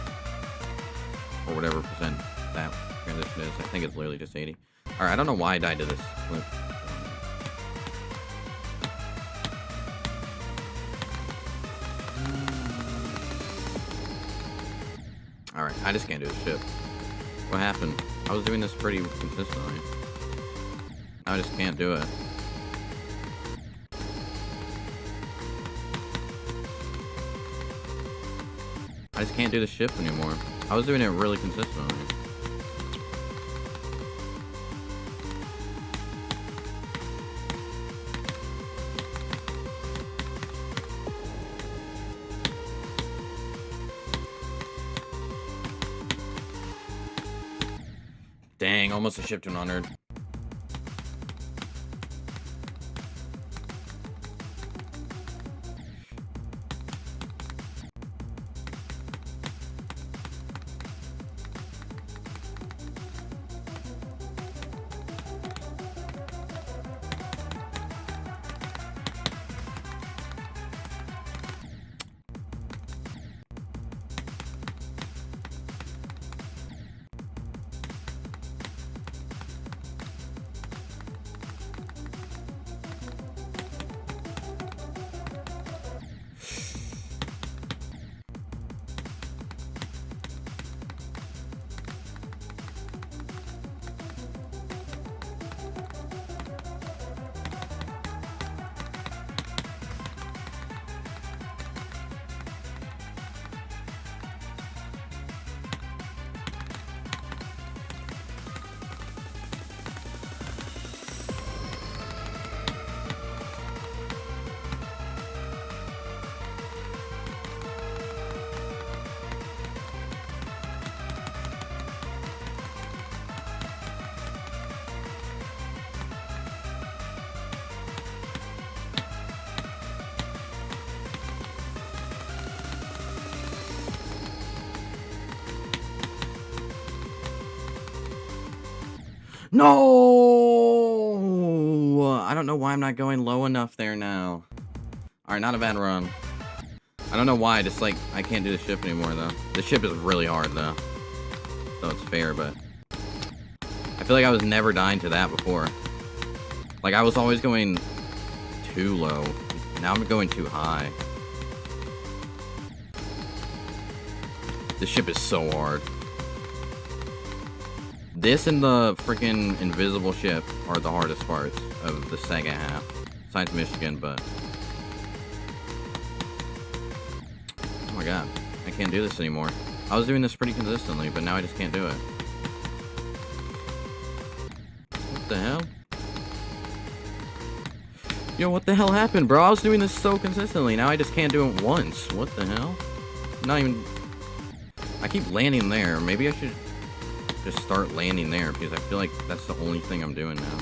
Speaker 1: Or whatever percent that transition is. I think it's literally just 80. Alright, I don't know why I died to this flip. Alright, I just can't do this shit. What happened? I was doing this pretty consistently. I just can't do it. I just can't do the shift anymore. I was doing it really consistently. Dang, almost a ship to 100. No! I don't know why I'm not going low enough there now. Alright, not a bad run. I don't know why, just like, I can't do the ship anymore, though. The ship is really hard, though. So it's fair, but... I feel like I was never dying to that before. Like, I was always going too low. Now I'm going too high. This ship is so hard. This and the freaking invisible ship are the hardest parts of the second half. Besides Michigan, but... Oh my god. I can't do this anymore. I was doing this pretty consistently, but now I just can't do it. What the hell? Yo, what the hell happened, bro? I was doing this so consistently. Now I just can't do it once. What the hell? Not even... I keep landing there. Maybe I should... just start landing there, because I feel like that's the only thing I'm doing now.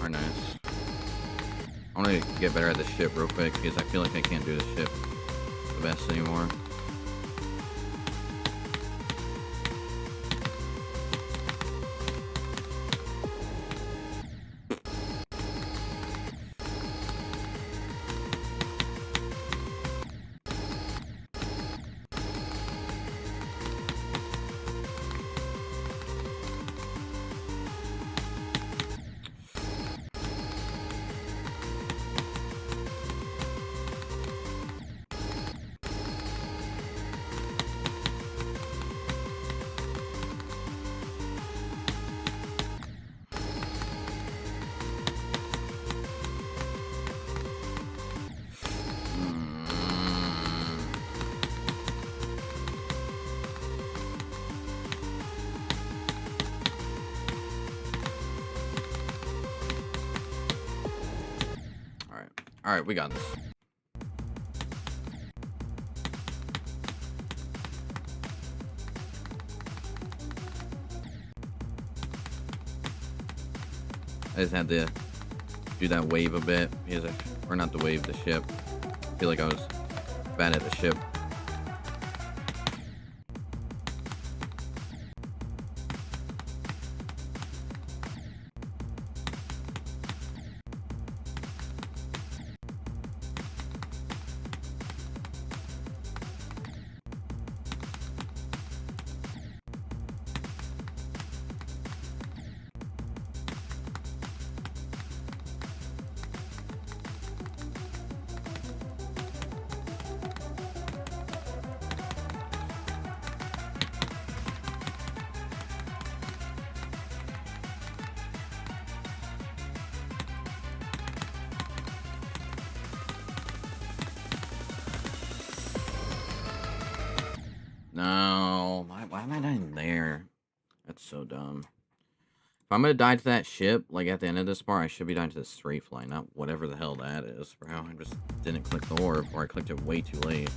Speaker 1: Nice. I want to get better at this ship real quick because I feel like I can't do this ship the best anymore. Alright, we got this. I just had to do that wave a bit, because or not the wave, the ship. I feel like I was bad at the ship. No. Why am I dying there? That's so dumb. If I'm gonna die to that ship, like at the end of this part, I should be dying to the strafe line, not whatever the hell that is, bro. I just didn't click the orb, or I clicked it way too late.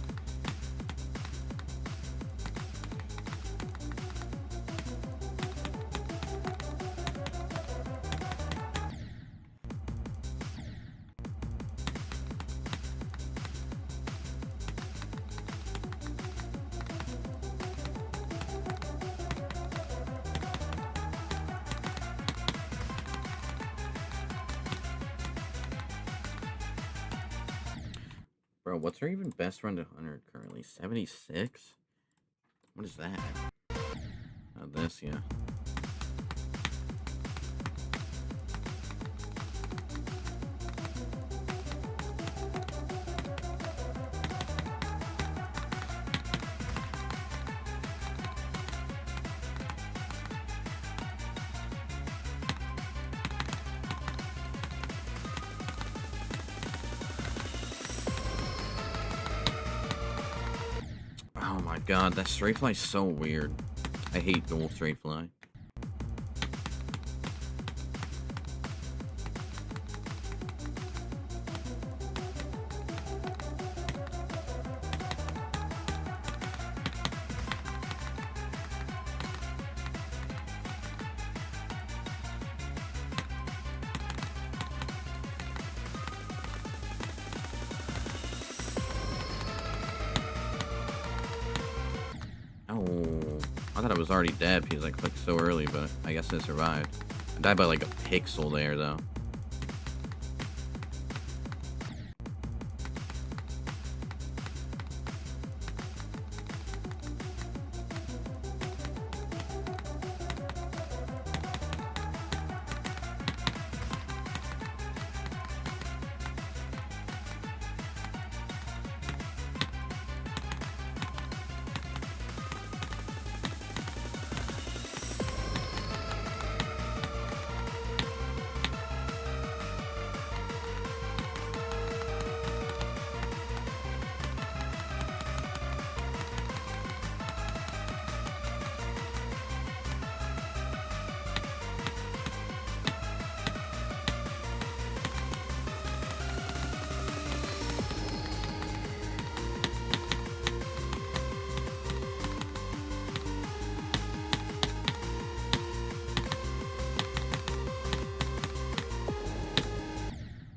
Speaker 1: Bro, what's our even best run to 100 currently? 76? What is that? Oh, this, yeah. Oh my god, that straight fly is so weird. I hate dual straight fly. Oh, I thought I was already dead because I clicked so early, but I guess I survived. I died by like a pixel there, though.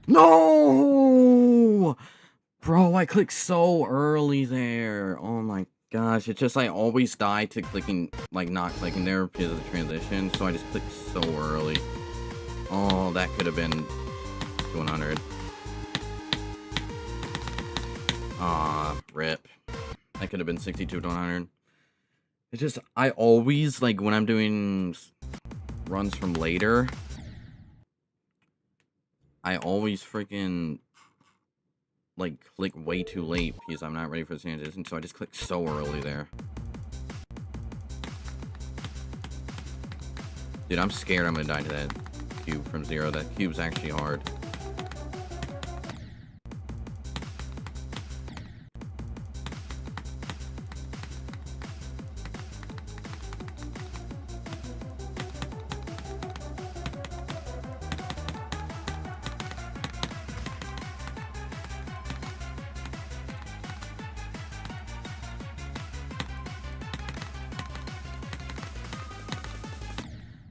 Speaker 1: No! Bro, I clicked so early there. Oh my gosh. It's just I always die to clicking, like not clicking there because of the transition. So I just clicked so early. Oh, that could have been 100. Ah, rip. That could have been 62 to 100. It's just, I always, like, when I'm doing runs from later, I always freaking, like, click way too late because I'm not ready for the transition, so I just clicked so early there. Dude, I'm scared I'm gonna die to that cube from 0. That cube's actually hard.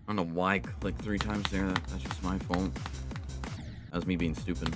Speaker 1: I don't know why I clicked 3 times there. That's just my fault. That was me being stupid.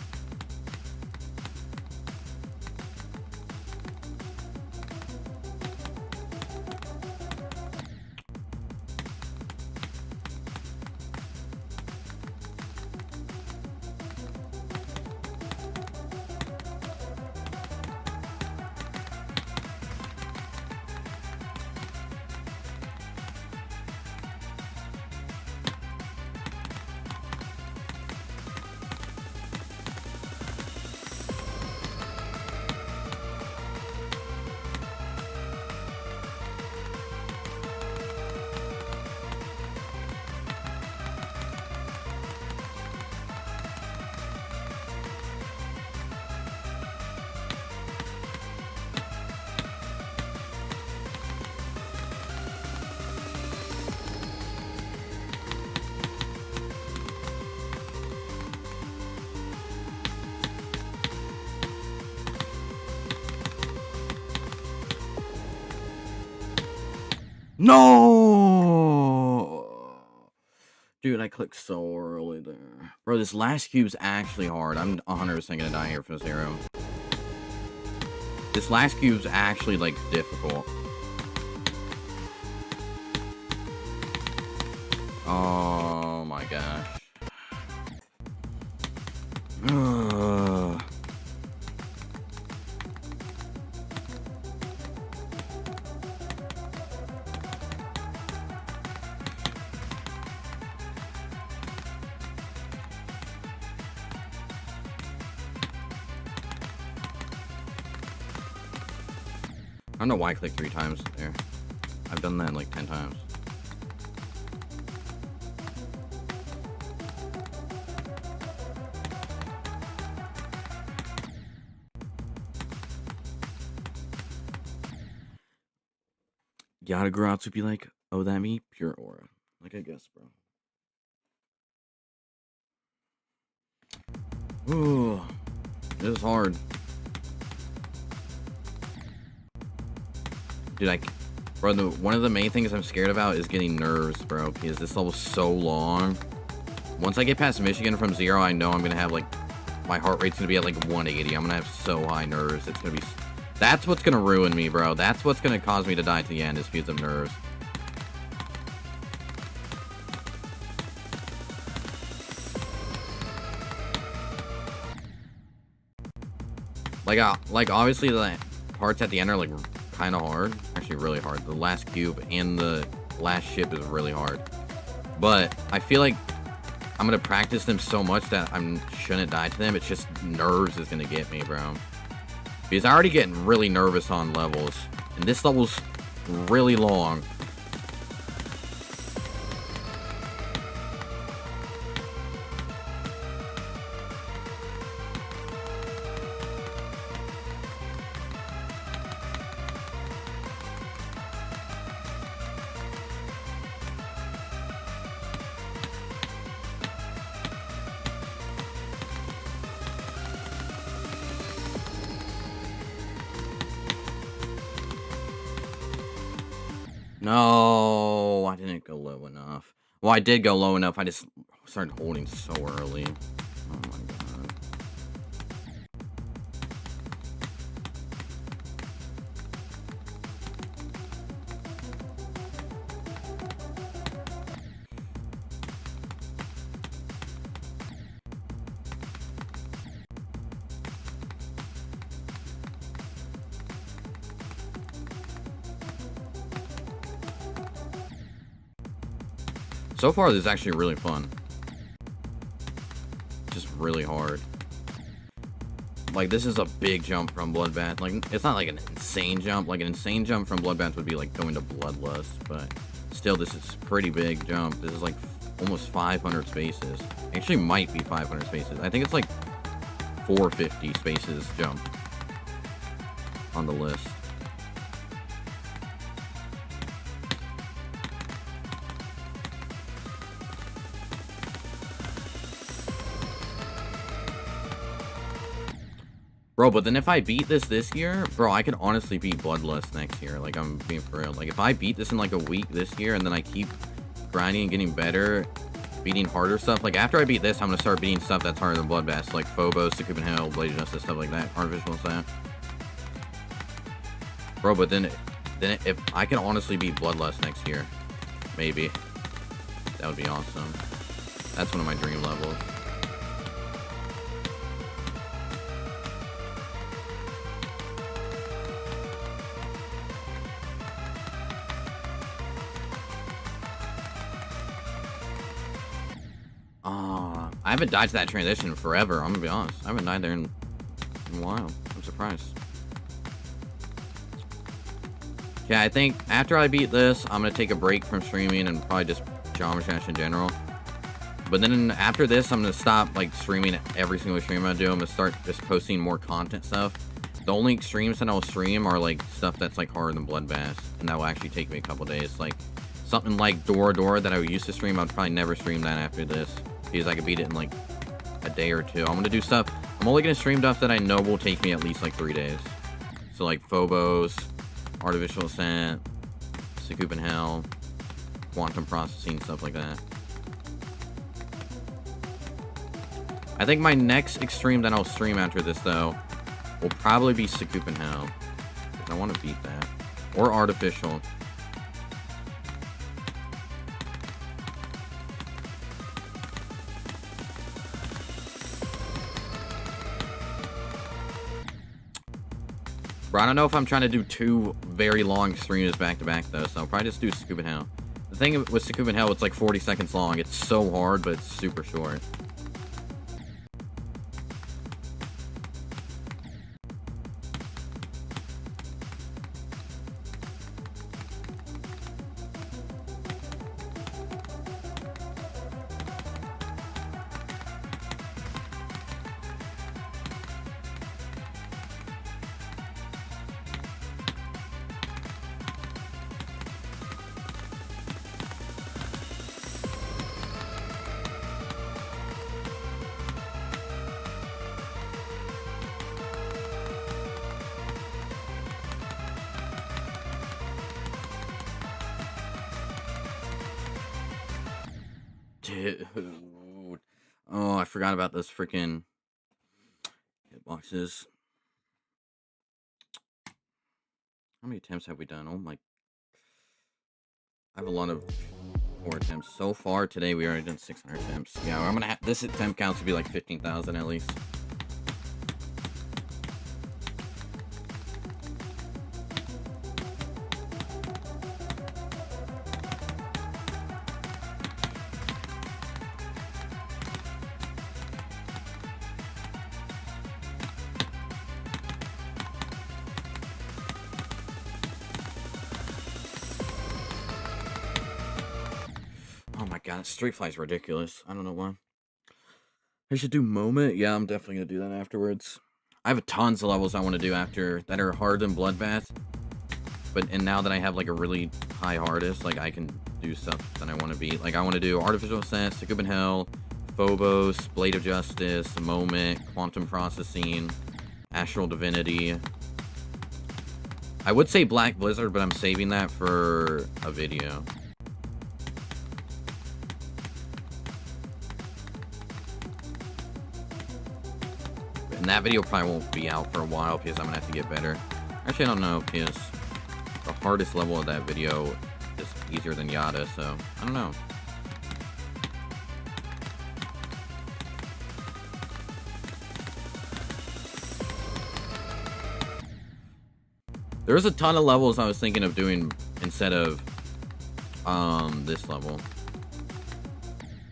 Speaker 1: No! Dude, I clicked so early there. Bro, this last cube's actually hard. I'm 100% gonna die here for this hero. This last cube's actually, like, difficult. Oh my gosh. I don't know why I clicked 3 times there. I've done that like 10 times. YATAGARASU be like, oh, that me? Pure aura. Like, I guess, bro. Ooh. This is hard. Dude, bro, one of the main things I'm scared about is getting nerves, bro, because this level's so long. Once I get past Michigan from 0, I know I'm gonna have, like, my heart rate's gonna be at, like, 180. I'm gonna have so high nerves. It's gonna be... That's what's gonna ruin me, bro. That's what's gonna cause me to die to the end, is because of nerves. Like, obviously, the parts at the end are, like, kind of hard. Actually, really hard. The last cube and the last ship is really hard. But I feel like I'm gonna practice them so much that I shouldn't die to them. It's just nerves is gonna get me, bro. Because I'm already getting really nervous on levels. And this level's really long. No, I didn't go low enough. Well, I did go low enough. I just started holding so early. Oh my god. So far, this is actually really fun. Just really hard. Like, this is a big jump from Bloodbath. Like, it's not like an insane jump. Like, an insane jump from Bloodbath would be like going to Bloodlust. But still, this is a pretty big jump. This is like almost 500 spaces. Actually, might be 500 spaces. I think it's like 450 spaces jump on the list. Bro, but then if I beat this year, bro, I could honestly beat Bloodlust next year. Like, I'm being for real. Like, if I beat this in, like, a week this year, and then I keep grinding and getting better, beating harder stuff. Like, after I beat this, I'm gonna start beating stuff that's harder than Bloodbath. Like, Phobos, Coop and Hell, Blade of Justice, stuff like that. Artificial Stat. Bro, but then if I can honestly beat Bloodlust next year, maybe. That would be awesome. That's one of my dream levels. I haven't died to that transition in forever, I'm gonna be honest. I haven't died there in a while. I'm surprised. Yeah, I think after I beat this, I'm gonna take a break from streaming and probably just Geometry Dash in general. But then after this, I'm gonna stop, like, streaming every single stream I do. I'm gonna start just posting more content stuff. The only streams that I'll stream are, like, stuff that's, like, harder than Bloodbath. And that will actually take me a couple days. Like, something like Dora that I used to stream, I'd probably never stream that after this. Because I could beat it in, like, a day or two. I'm gonna do stuff. I'm only gonna stream stuff that I know will take me at least, like, 3 days. So, like, Phobos, Artificial Ascent, Scoop in Hell, quantum processing, stuff like that. I think my next extreme that I'll stream after this, though, will probably be Scoop in Hell. Because I want to beat that. Or Artificial. Bro, I don't know if I'm trying to do 2 very long streams back to back, though, so I'll probably just do Scoop in Hell. The thing with Scoop in Hell, it's like 40 seconds long. It's so hard, but it's super short. Dude. Oh, I forgot about those freaking hitboxes. How many attempts have we done? Oh my. I have a lot of 4 attempts. So far today, we already done 600 attempts. Yeah, I'm gonna have this attempt counts to be like 15,000 at least. Oh my god, Street Fly's ridiculous. I don't know why. I should do Moment. Yeah, I'm definitely gonna do that afterwards. I have tons of levels I want to do after that are hard than Bloodbath. And now that I have like a really high hardest, like I can do stuff that I want to beat. Like I want to do Artificial Ascent, Scoop in Hell, Phobos, Blade of Justice, Moment, Quantum Processing, Astral Divinity. I would say Black Blizzard, but I'm saving that for a video. And that video probably won't be out for a while because I'm gonna have to get better. Actually, I don't know because the hardest level of that video is easier than Yata, so I don't know. There's a ton of levels I was thinking of doing instead of this level.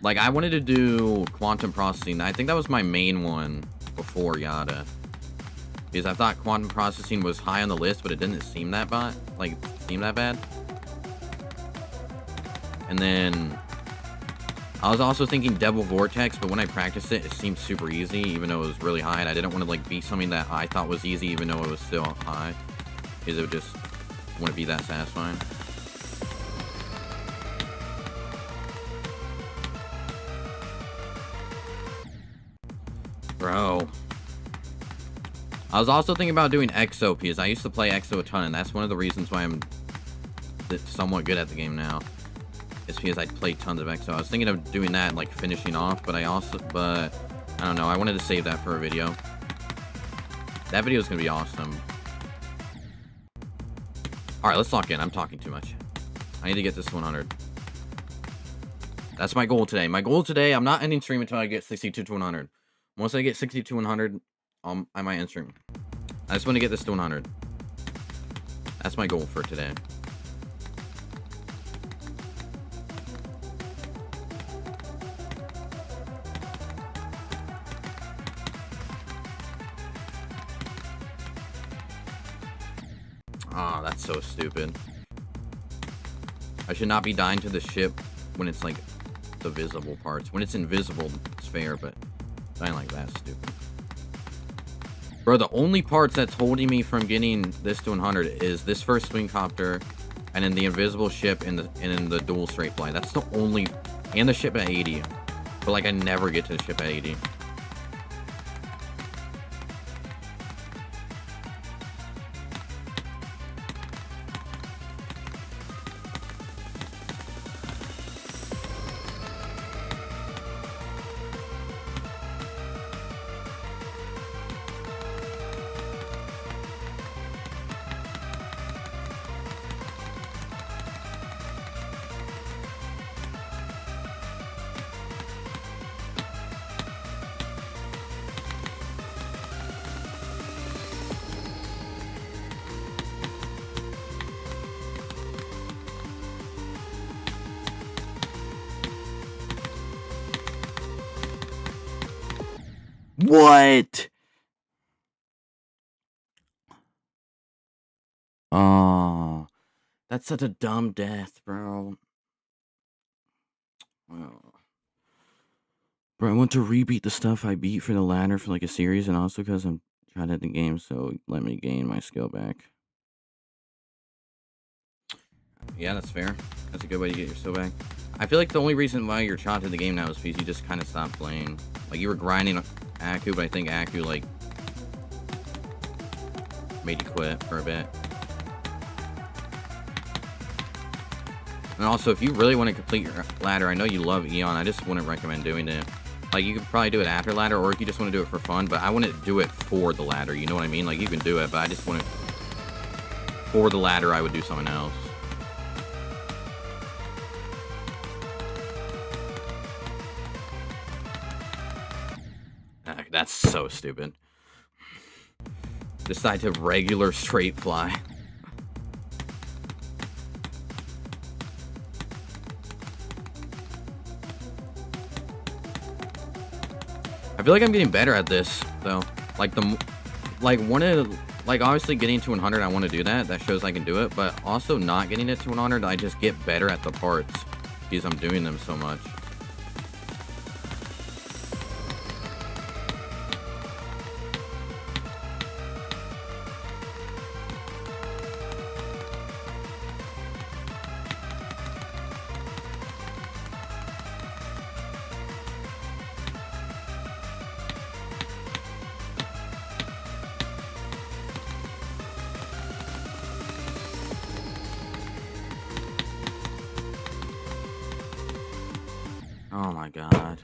Speaker 1: Like I wanted to do Quantum Processing. I think that was my main one before Yata, because I thought Quantum Processing was high on the list, but it didn't seem that bad. And then I was also thinking Devil Vortex, but when I practiced it, it seemed super easy, even though it was really high, and I didn't want to like beat something that I thought was easy, even though it was still high, because it would just wouldn't be that satisfying. Bro. I was also thinking about doing EXO, because I used to play EXO a ton, and that's one of the reasons why I'm somewhat good at the game now. It's because I played tons of EXO. I was thinking of doing that and like finishing off, but I don't know. I wanted to save that for a video. That video is going to be awesome. Alright, let's lock in. I'm talking too much. I need to get this to 100. That's my goal today. My goal today, I'm not ending stream until I get 62 to 100. Once I get 60 to 100, I might end stream. I just want to get this to 100. That's my goal for today. Ah, that's so stupid. I should not be dying to the ship when it's like the visible parts. When it's invisible, it's fair, but dying like that's stupid. Bro, the only parts that's holding me from getting this to 100 is this first swing copter, and then the invisible ship and in the dual straight fly. That's the only, and the ship at 80. But like I never get to the ship at 80. What? Oh, that's such a dumb death, bro. Oh. Bro, I want to rebeat the stuff I beat for the ladder for like a series, and also because I'm trying to hit the game, so let me gain my skill back. Yeah, that's fair. That's a good way to get your skill back. I feel like the only reason why you're chopped in the game now is because you just kind of stopped playing. Like, you were grinding Aku, but I think Aku, like, made you quit for a bit. And also, if you really want to complete your ladder, I know you love Eon, I just wouldn't recommend doing it. Like, you could probably do it after ladder, or if you just want to do it for fun, but I wouldn't do it for the ladder, you know what I mean? Like, you can do it, but I just wouldn't... For the ladder, I would do something else. That's so stupid. Decide to regular straight fly. I feel like I'm getting better at this, though. Like, obviously getting to 100, I want to do that. That shows I can do it. But also not getting it to 100, I just get better at the parts because I'm doing them so much. Oh my god.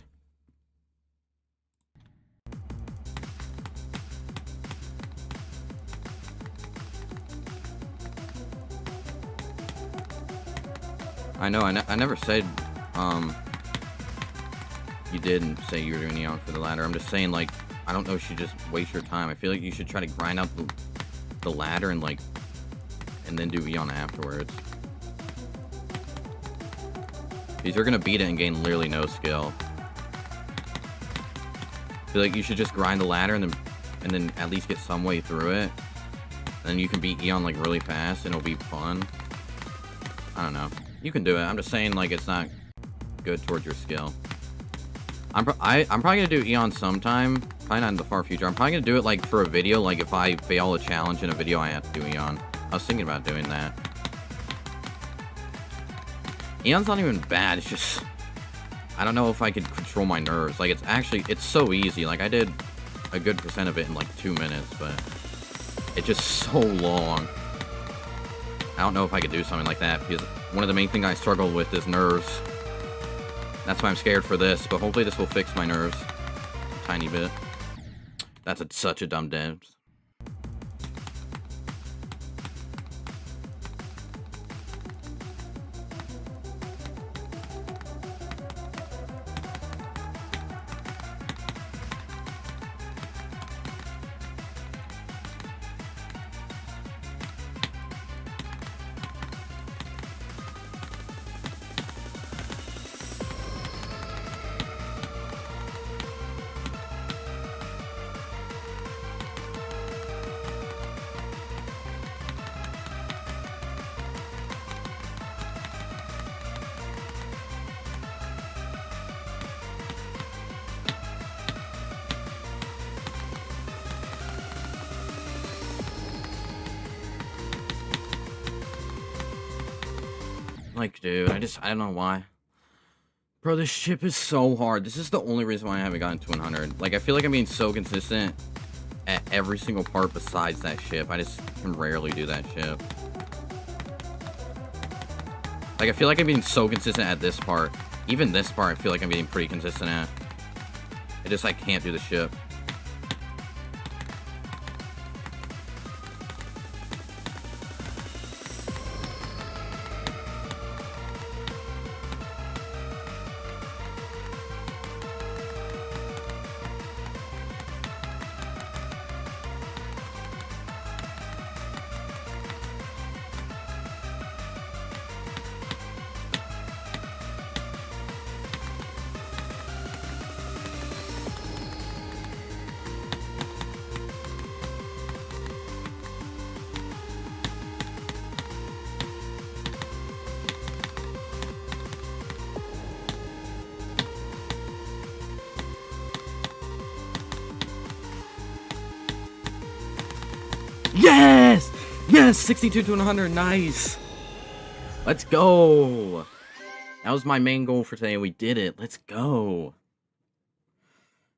Speaker 1: I know, I never said, you didn't say you were doing Eon for the ladder. I'm just saying, like, I don't know if you should just waste your time. I feel like you should try to grind out the ladder and, like, and then do Eon afterwards. Because you're gonna beat it and gain literally no skill. I feel like you should just grind the ladder and then at least get some way through it. And then you can beat Eon, like, really fast and it'll be fun. I don't know. You can do it. I'm just saying, like, it's not good towards your skill. I'm probably gonna do Eon sometime. Probably not in the far future. I'm probably gonna do it, like, for a video. Like, if I fail a challenge in a video, I have to do Eon. I was thinking about doing that. Eon's not even bad. It's just... I don't know if I could control my nerves. Like, it's so easy. Like, I did a good percent of it in, like, 2 minutes, but... It's just so long. I don't know if I could do something like that, because one of the main things I struggle with is nerves. That's why I'm scared for this, but hopefully this will fix my nerves a tiny bit. That's such a dumb dance. Like, dude, I don't know why. Bro, this ship is so hard. This is the only reason why I haven't gotten to 100. Like, I feel like I'm being so consistent at every single part besides that ship. I just can rarely do that ship. Like, I feel like I'm being so consistent at this part. Even this part, I feel like I'm being pretty consistent at. I just, like, can't do the ship. Yes! Yes! 62 to 100. Nice. Let's go. That was my main goal for today, and we did it. Let's go.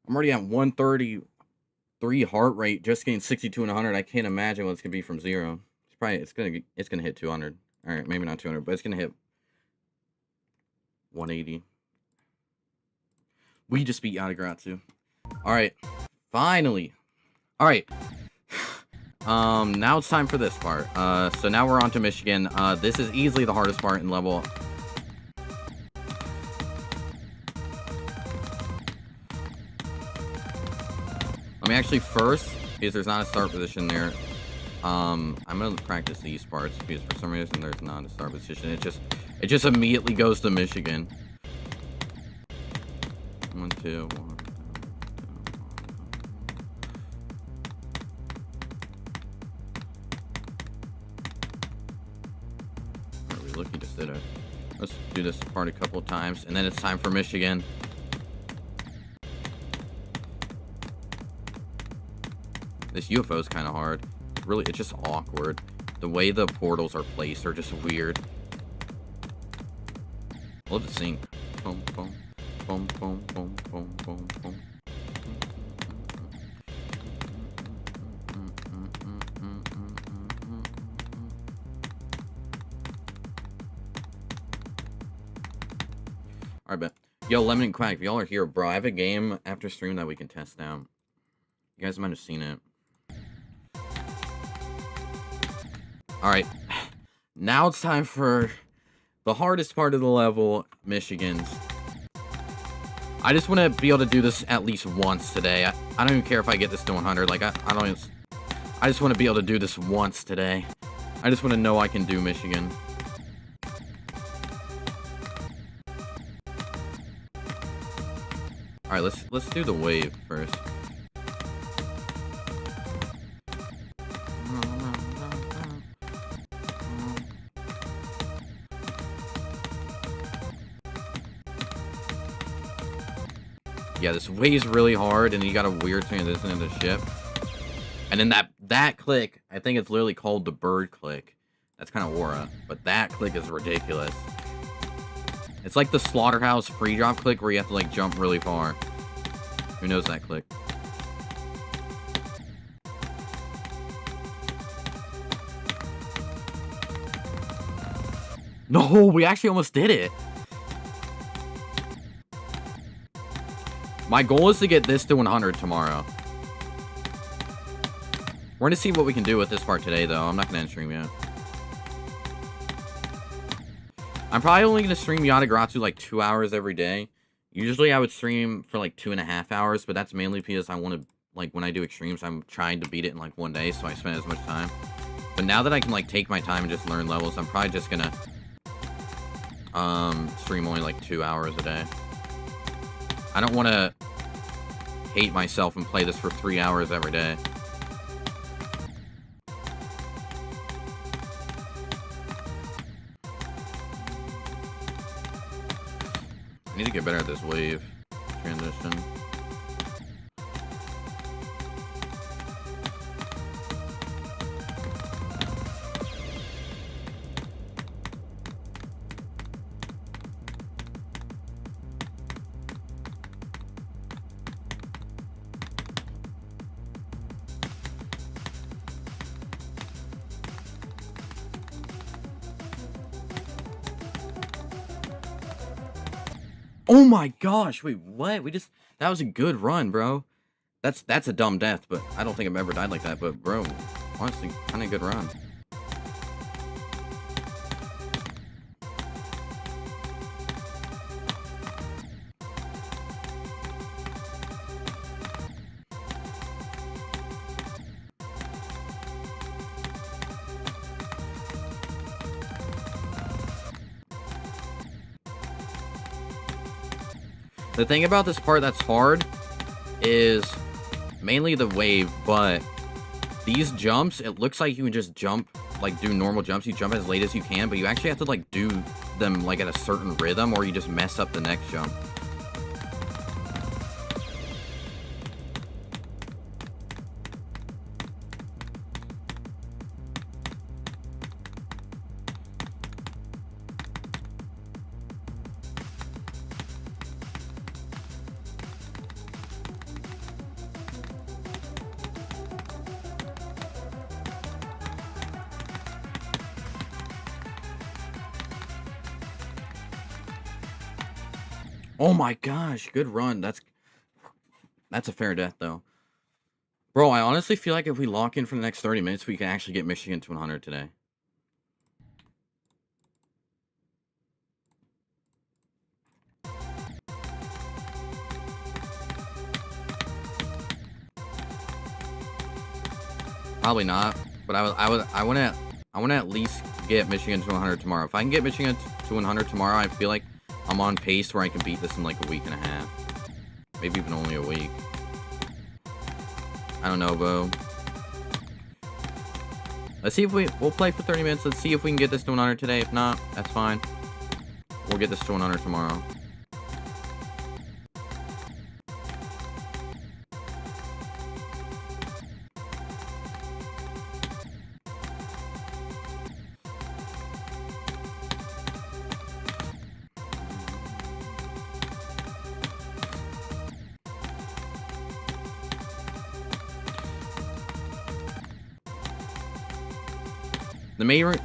Speaker 1: I'm already at 133 heart rate, just getting 62 and 100. I can't imagine what it's gonna be from 0. It's gonna hit 200. All right, maybe not 200, but it's gonna hit 180. We just beat YATAGARASU. All right, finally. All right. Now it's time for this part. So now we're on to Michigan. This is easily the hardest part in level. Let me actually first, because there's not a start position there. I'm gonna practice these parts because for some reason there's not a start position. It just immediately goes to Michigan. 1, 2, 1. Look, he just did it. Let's do this part a couple of times, and then it's time for Michigan. This UFO is kind of hard. Really, it's just awkward. The way the portals are placed are just weird. I love the sync. Boom, boom, boom, boom, boom, boom, boom, boom. Alright, bet. Yo, Lemon and Quack, if y'all are here, bro, I have a game after stream that we can test out. You guys might have seen it. Alright. Now it's time for the hardest part of the level, Michigan's. I just want to be able to do this at least once today. I don't even care if I get this to 100. Like, I just want to be able to do this once today. I just want to know I can do Michigan. Alright, let's do the wave first. Yeah, this wave's really hard, and you got a weird transition into the ship. And then that click, I think it's literally called the bird click. That's kind of aura, but that click is ridiculous. It's like the slaughterhouse free drop click where you have to like jump really far. Who knows that click? No, we actually almost did it. My goal is to get this to 100 tomorrow. We're going to see what we can do with this part today, though. I'm not going to end stream yet. I'm probably only going to stream YATAGARASU like 2 hours every day. Usually I would stream for like 2.5 hours, but that's mainly because I want to, like, when I do extremes, I'm trying to beat it in like 1 day, so I spend as much time. But now that I can like take my time and just learn levels, I'm probably just going to stream only like 2 hours a day. I don't want to hate myself and play this for 3 hours every day. I need to get better at this wave transition. Oh my gosh, wait, what? That was a good run, bro. That's a dumb death, but I don't think I've ever died like that, but bro, honestly, kind of good run. The thing about this part that's hard is mainly the wave, but these jumps, it looks like you can just jump, like do normal jumps. You jump as late as you can, but you actually have to like do them like at a certain rhythm or you just mess up the next jump. Oh my gosh, good run. That's a fair death, though. Bro, I honestly feel like if we lock in for the next 30 minutes, we can actually get Michigan to 100 today. Probably not, but I want to at least get Michigan to 100 tomorrow. If I can get Michigan to 100 tomorrow, I feel like I'm on pace where I can beat this in like a week and a half. Maybe even only a week. I don't know, Bo. Let's see if we'll play for 30 minutes. Let's see if we can get this to 100 today. If not, that's fine. We'll get this to 100 tomorrow.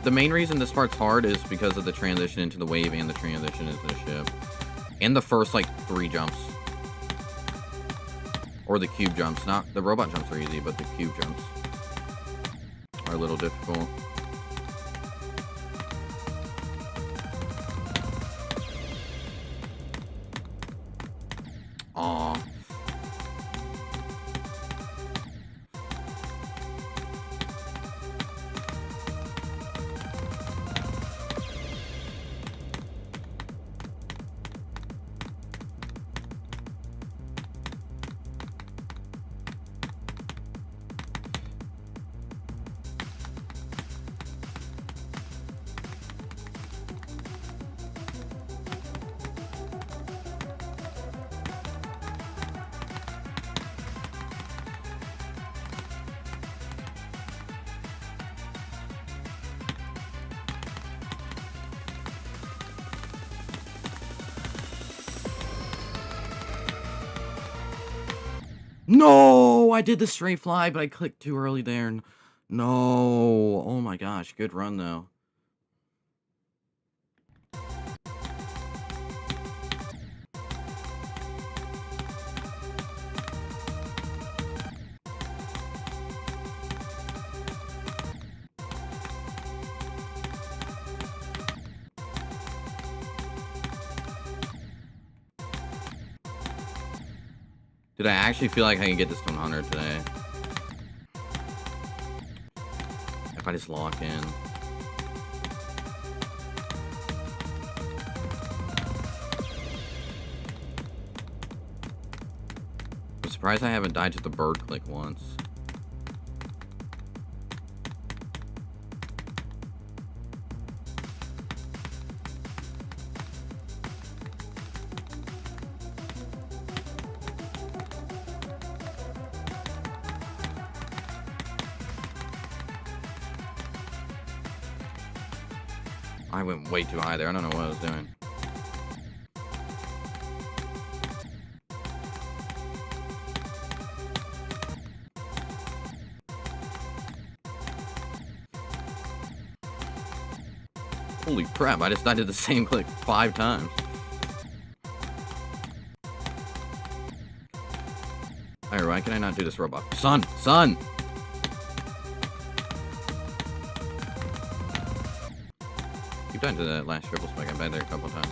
Speaker 1: The main reason this part's hard is because of the transition into the wave and the transition into the ship. And the first, like, 3 jumps. Or the cube jumps. Not the robot jumps are easy, but the cube jumps are a little difficult. Aww. No, I did the straight fly, but I clicked too early there. No. Oh my gosh, good run though. Dude, I actually feel like I can get this to 100 today. If I just lock in. I'm surprised I haven't died to the bird click once. I went way too high there. I don't know what I was doing. Holy crap, I just did the same click 5 times. Alright, why can I not do this robot? Son! Keep dying to that last triple spike. I've been there a couple times.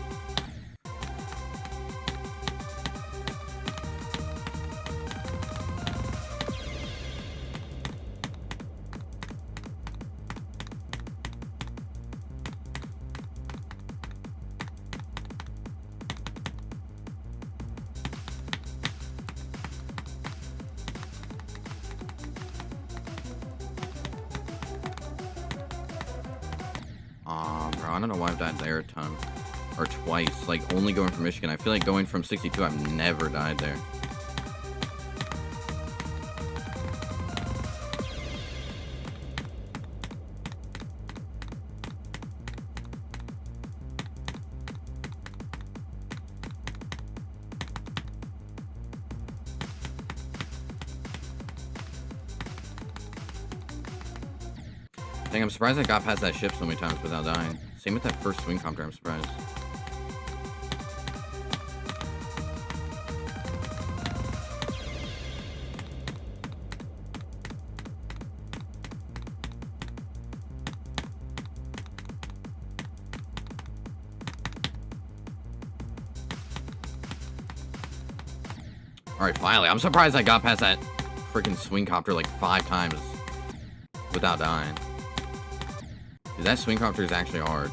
Speaker 1: Bro, I don't know why I've died there a ton. Or twice. Like, only going from Michigan. I feel like going from 62, I've never died there. Dang, I'm surprised I got past that ship so many times without dying. Same with that first swing compter, I'm surprised. Alright, finally. I'm surprised I got past that freaking swing copter like 5 times without dying. Dude, that swing copter is actually hard.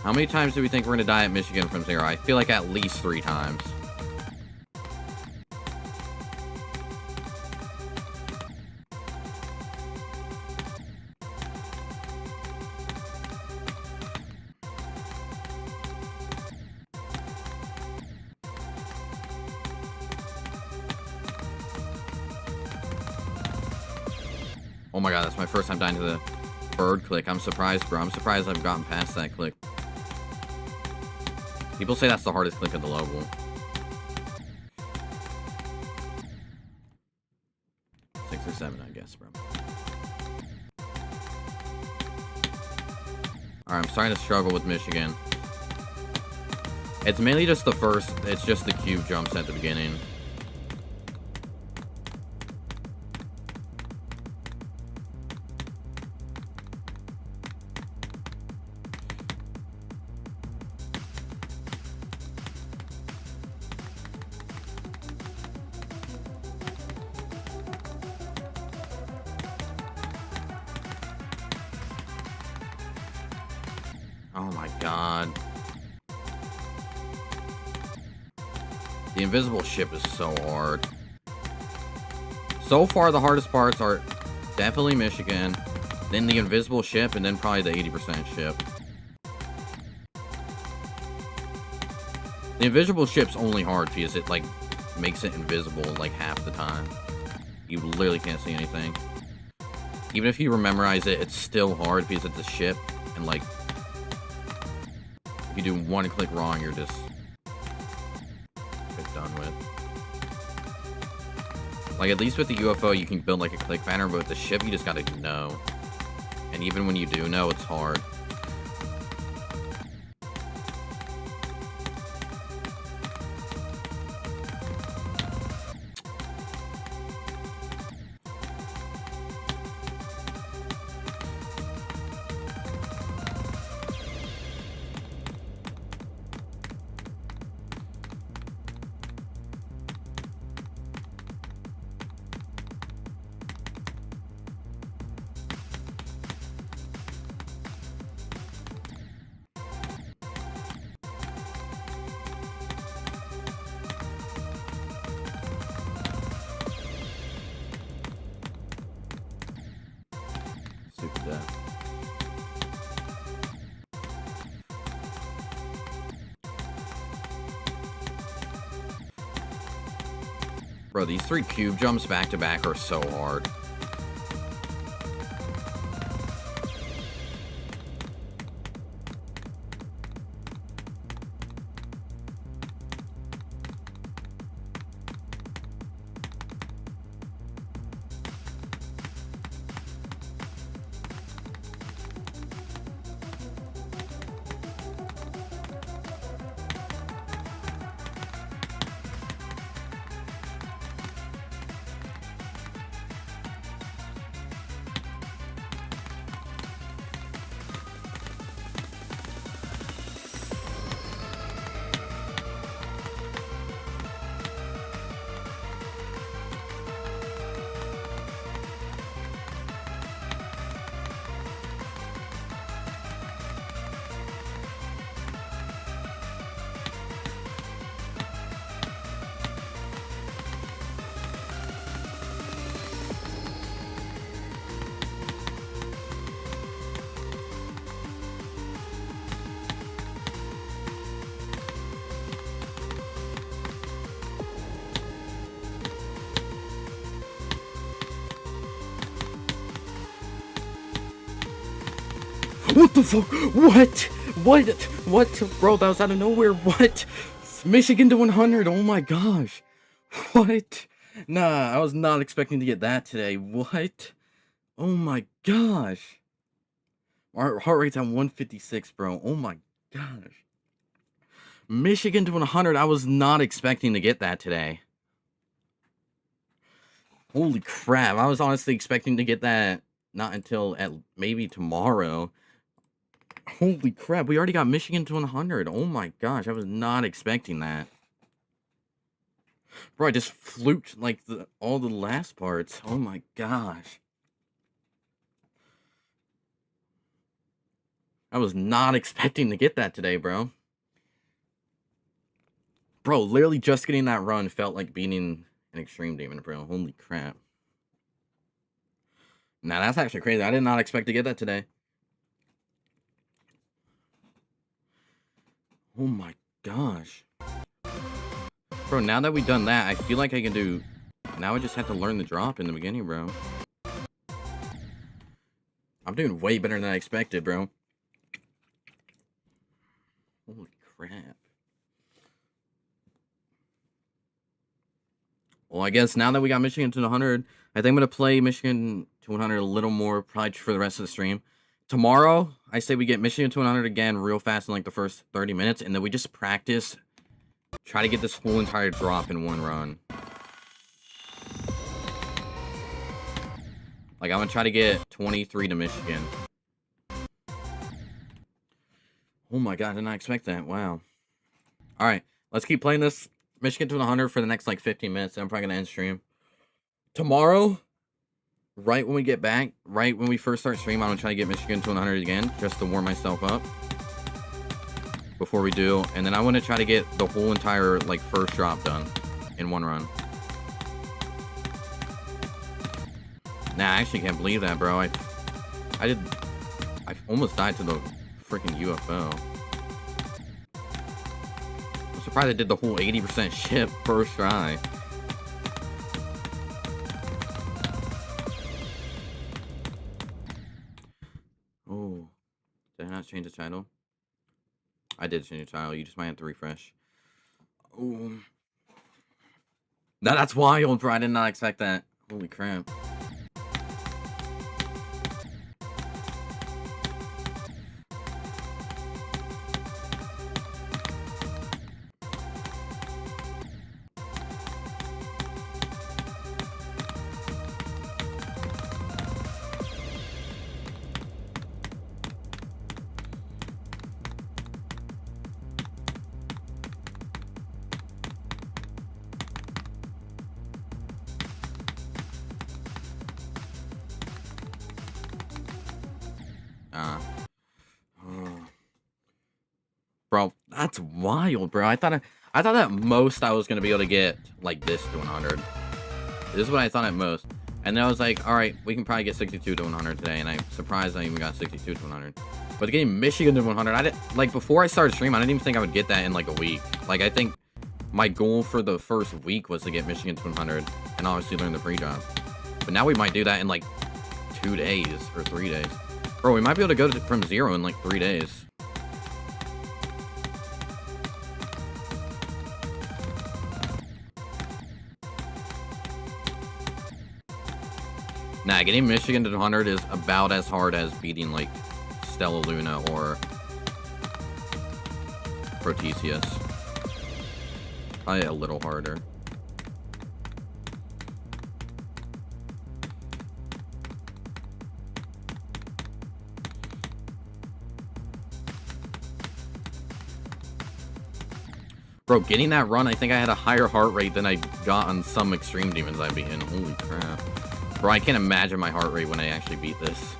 Speaker 1: How many times do we think we're going to die at Michigan from 0? I feel like at least 3 times. Oh my god, that's my first time dying to the bird click. I'm surprised, bro. I'm surprised I've gotten past that click. People say that's the hardest click of the level. Six or 7, I guess, bro. Alright, I'm starting to struggle with Michigan. It's mainly just the first, it's just the cube jumps at the beginning. Oh my god. The invisible ship is so hard. So far, the hardest parts are definitely Michigan, then the invisible ship, and then probably the 80% ship. The invisible ship's only hard because it, like, makes it invisible, like, half the time. You literally can't see anything. Even if you memorize it, it's still hard because it's a ship, and, like, if you do one click wrong, you're just done with. Like, at least with the UFO, you can build, like, a click pattern, but with the ship, you just gotta know. And even when you do know, it's hard. Super death. Bro, these 3 cube jumps back to back are so hard. What the fuck? What? What? Bro, that was out of nowhere. What? Michigan to 100. Oh my gosh. What? Nah, I was not expecting to get that today. What? Oh my gosh. Our heart rate's at 156, bro. Oh my gosh. Michigan to 100. I was not expecting to get that today. Holy crap. I was honestly expecting to get that not until at maybe tomorrow. Holy crap. We already got Michigan to 100. Oh my gosh. I was not expecting that. Bro, I just fluked like all the last parts. Oh my gosh. I was not expecting to get that today, bro. Bro, literally just getting that run felt like beating an extreme demon, bro. Holy crap. Now, that's actually crazy. I did not expect to get that today. Oh my gosh. Bro, now that we've done that, I feel like I can do... Now I just have to learn the drop in the beginning, bro. I'm doing way better than I expected, bro. Holy crap. Well, I guess now that we got Michigan to 100, I think I'm going to play Michigan to 100 a little more, probably for the rest of the stream. Tomorrow, I say we get Michigan to 100 again real fast in like the first 30 minutes, and then we just practice, try to get this whole entire drop in one run. Like, I'm going to try to get 23 to Michigan. Oh my god, I did not expect that. Wow. Alright, let's keep playing this Michigan to 100 for the next, like, 15 minutes. I'm probably going to end stream. Tomorrow, right when we get back, right when we first start stream, I'm going to try to get Michigan to 100 again, just to warm myself up before we do. And then I want to try to get the whole entire, like, first drop done in one run. Nah, I actually can't believe that, bro. I almost died to the freaking UFO. I'm surprised I did the whole 80% ship first try. Oh, did I not change the title? I did change the title. You just might have to refresh. Oh, that's wild, bro. I did not expect that. Holy crap. Bro, that's wild, bro. I thought at most I was gonna be able to get like this to 100. This is what I thought at most. And then I was like, all right, we can probably get 62 to 100 today. And I'm surprised I even got 62 to 100. But getting Michigan to 100, I didn't, like, before I started stream, I didn't even think I would get that in like a week. Like, I think my goal for the first week was to get Michigan to 100 and obviously learn the pre-drop. But now we might do that in like 2 days or 3 days. Bro, we might be able to go from 0 in like 3 days. Nah, getting Michigan to 100 is about as hard as beating, like, Stella Luna or Protesius. Probably a little harder. Bro, getting that run, I think I had a higher heart rate than I got on some extreme demons I beat in. Holy crap. Bro, I can't imagine my heart rate when I actually beat this.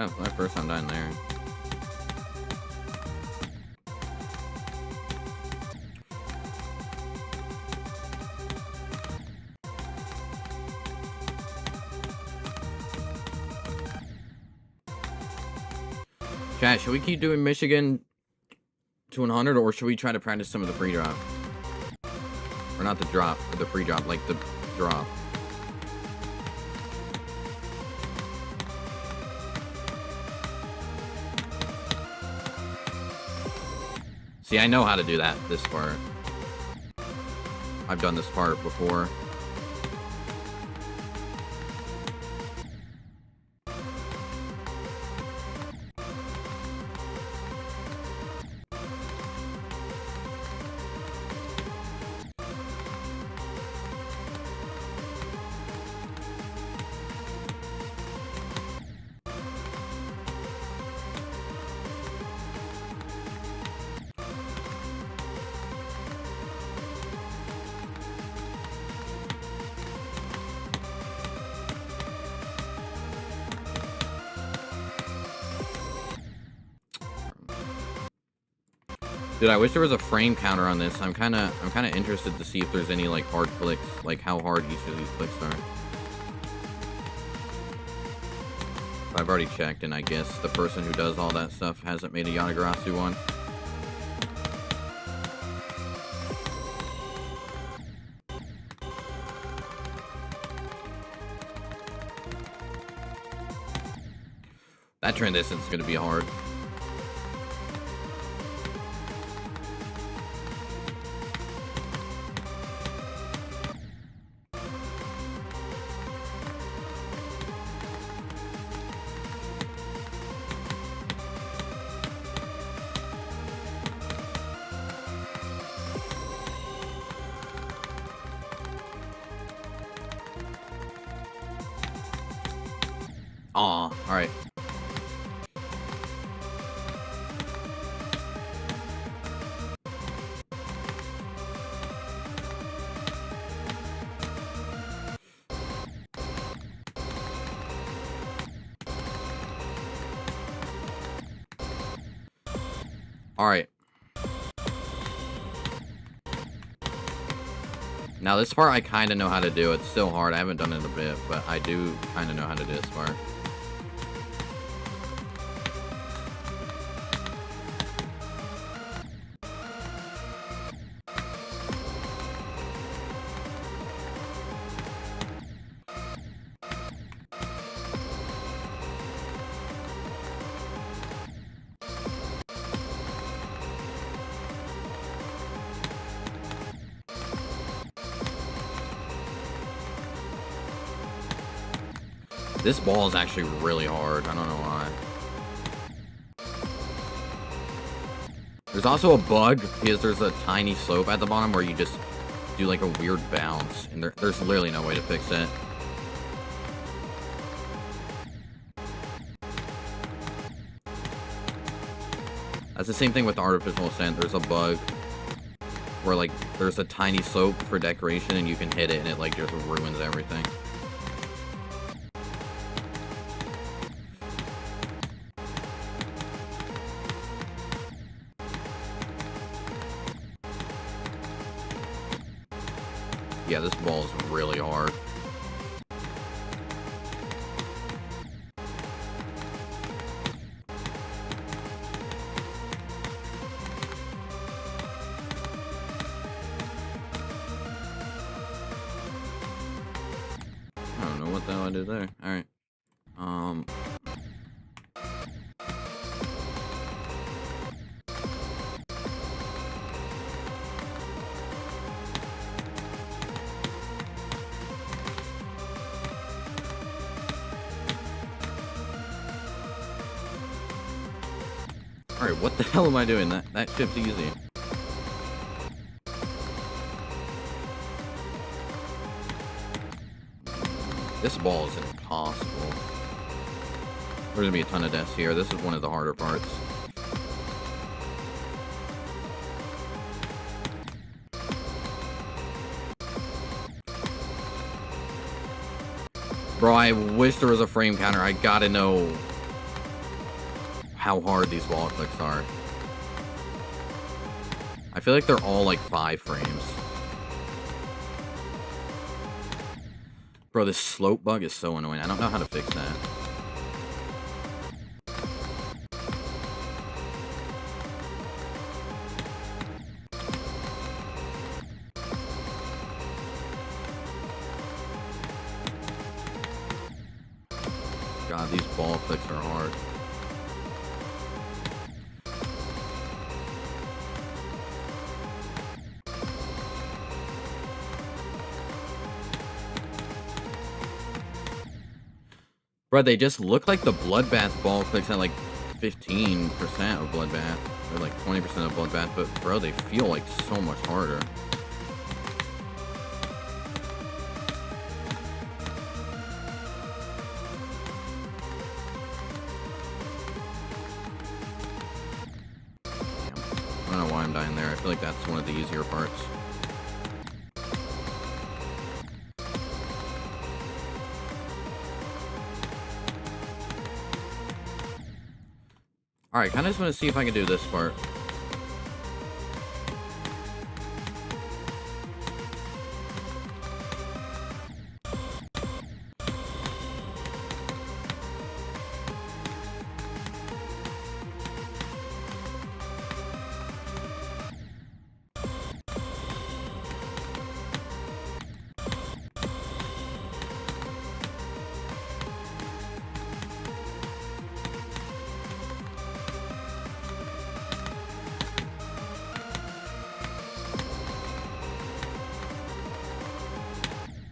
Speaker 1: Yeah, it's my first time dying there. Chat, should we keep doing Michigan to 100, or should we try to practice some of the pre-drop? Or not the drop, but the pre-drop, like the drop. See, I know how to do that, this part. I've done this part before. Dude, I wish there was a frame counter on this. I'm kind of interested to see if there's any like hard clicks, like how hard each of these clicks are. I've already checked, and I guess the person who does all that stuff hasn't made a YATAGARASU one. That transition is going to be hard. Aw, alright. Alright. Now this part I kind of know how to do. It's still hard. I haven't done it in a bit, but I do kind of know how to do this part. This ball is actually really hard. I don't know why. There's also a bug because there's a tiny slope at the bottom where you just do like a weird bounce, and there's literally no way to fix it. That's the same thing with the artificial ascent. There's a bug where like there's a tiny slope for decoration and you can hit it and it like just ruins everything. Yeah, this ball is really hard. I don't know what the hell I did there. Alright. Alright, what the hell am I doing? That shit's easy. This ball is impossible. There's gonna be a ton of deaths here. This is one of the harder parts. Bro, I wish there was a frame counter. I gotta know how hard these wall clicks are. I feel like they're all like 5 frames. Bro, this slope bug is so annoying. I don't know how to fix that. God, these ball clicks are hard. Bro, they just look like the Bloodbath ball clicks at like 15% of Bloodbath. Or like 20% of Bloodbath, but bro, they feel like so much harder. I don't know why I'm dying there. I feel like that's one of the easier parts. Alright, kinda just wanna see if I can do this part.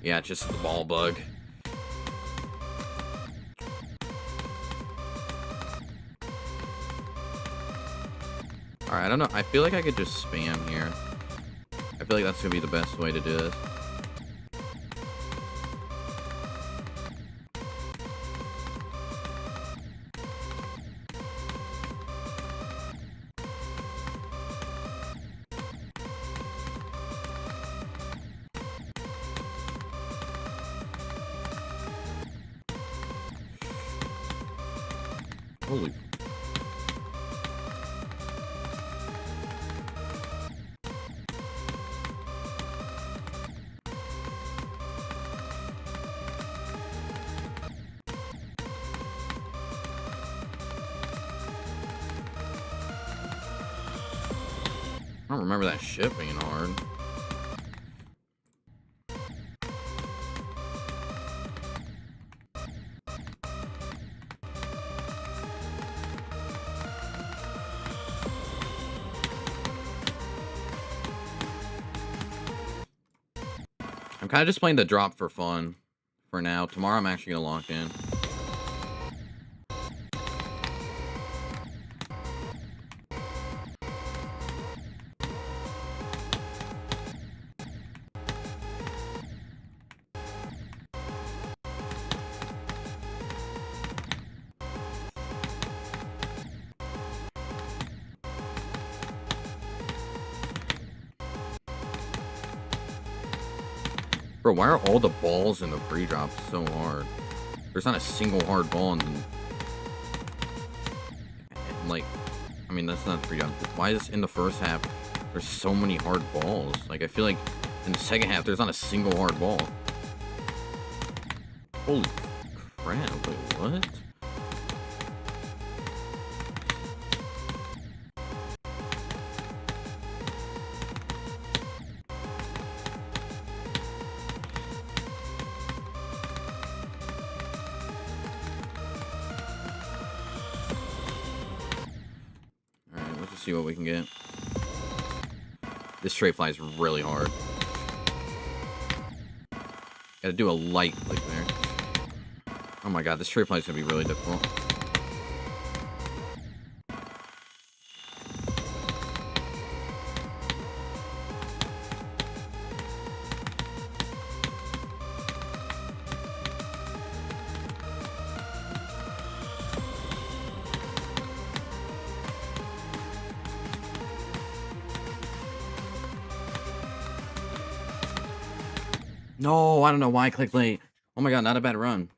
Speaker 1: Yeah, just the ball bug. Alright, I don't know. I feel like I could just spam here. I feel like that's gonna be the best way to do this. Holy. I don't remember that shit being hard. I'm kind of just playing the drop for fun for now. Tomorrow I'm actually going to lock in. Bro, why are all the balls in the pre-drop so hard? There's not a single hard ball in them. Like, I mean, that's not the pre-drop. Why is in the first half there's so many hard balls? Like, I feel like in the second half there's not a single hard ball. Holy crap, wait, what? See what we can get. This straight fly is really hard. Gotta do a light click there. Oh my god, this straight fly is gonna be really difficult. No, I don't know why I clicked late. Oh my god, not a bad run.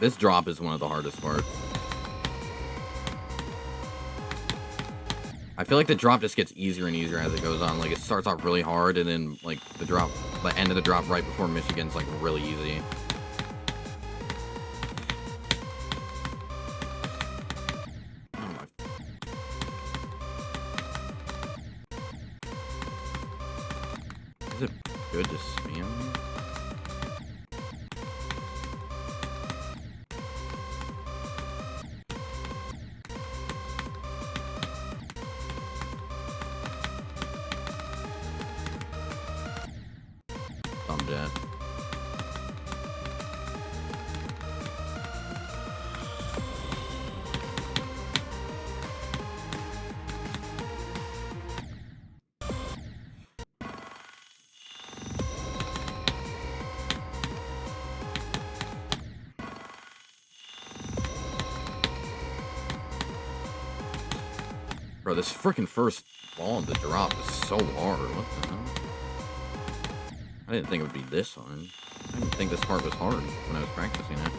Speaker 1: This drop is one of the hardest parts. I feel like the drop just gets easier and easier as it goes on. Like, it starts off really hard, and then, like, the end of the drop right before Michigan's, like, really easy. Is it good to spam? I'm dead. Bro, this freaking first ball of the drop is so hard. What the hell? I didn't think it would be this hard. I didn't think this part was hard when I was practicing it.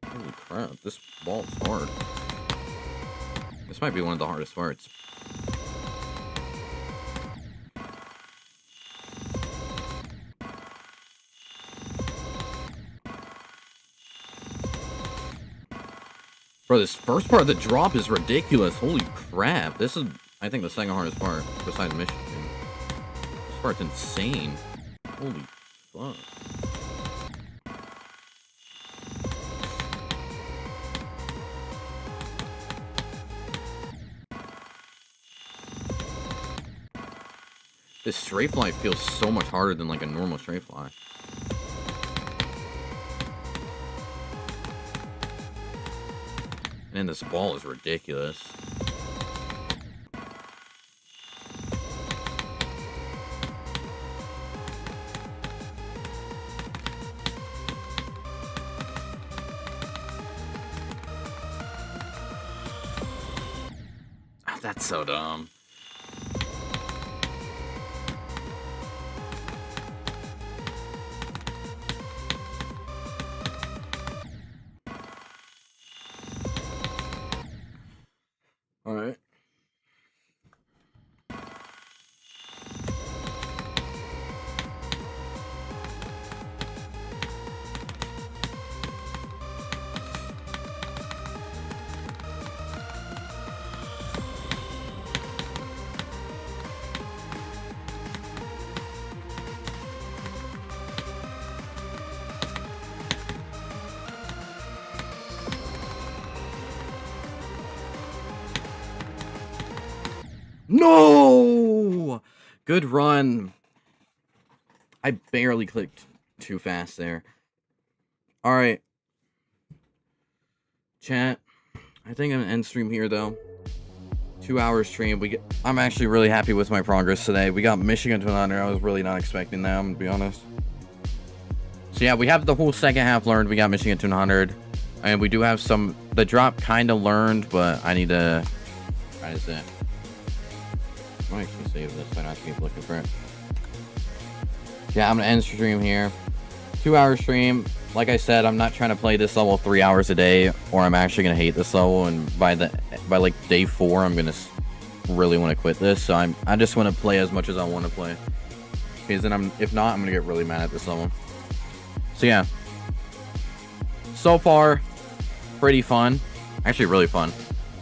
Speaker 1: Holy crap, this ball's hard. This might be one of the hardest parts. Bro, this first part of the drop is ridiculous. Holy crap. This is, I think, the second hardest part besides Michigan. This part's insane. Holy fuck. This straight fly feels so much harder than like a normal straight fly. And this ball is ridiculous. Oh, that's so dumb. All right. No! Good run. I barely clicked too fast there. All right. Chat. I think I'm gonna end stream here though. 2-hour stream. I'm actually really happy with my progress today. We got Michigan to 100. I was really not expecting that, I'm gonna be honest. So yeah, we have the whole second half learned. We got Michigan to 100. And we do have the drop kind of learned, but I need to try this in. I'm actually save this so I don't have to keep looking for it. Yeah, I'm gonna end stream here. 2-hour stream. Like I said, I'm not trying to play this level 3 hours a day, or I'm actually gonna hate this level. And by like day 4, I'm gonna really want to quit this. So I just want to play as much as I want to play. Because then if not, I'm gonna get really mad at this level. So yeah. So far, pretty fun. Actually, really fun.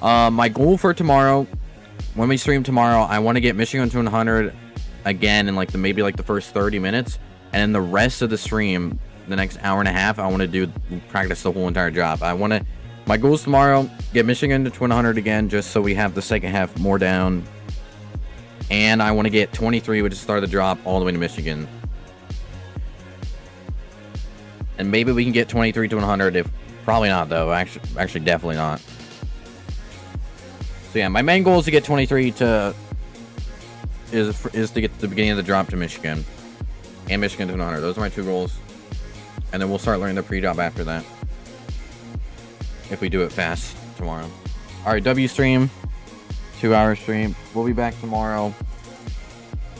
Speaker 1: My goal for tomorrow. When we stream tomorrow, I want to get Michigan to 100 again in like maybe the first 30 minutes, and then the rest of the stream, the next hour and a half, I want to practice the whole entire job. My goals tomorrow, get Michigan to 100 again, just so we have the second half more down, and I want to get 23, which is the start of the drop, all the way to Michigan, and maybe we can get 23 to 100. If probably not though, actually definitely not. So yeah, my main goal is to get 23 to is to get to the beginning of the drop to Michigan, and Michigan to 100. Those are my 2 goals, and then we'll start learning the pre-drop after that. If we do it fast tomorrow. All right, W stream, 2-hour stream. We'll be back tomorrow.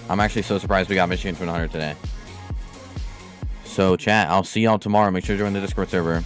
Speaker 1: I'm actually so surprised we got Michigan to 100 today. So, chat, I'll see y'all tomorrow. Make sure to join the Discord server.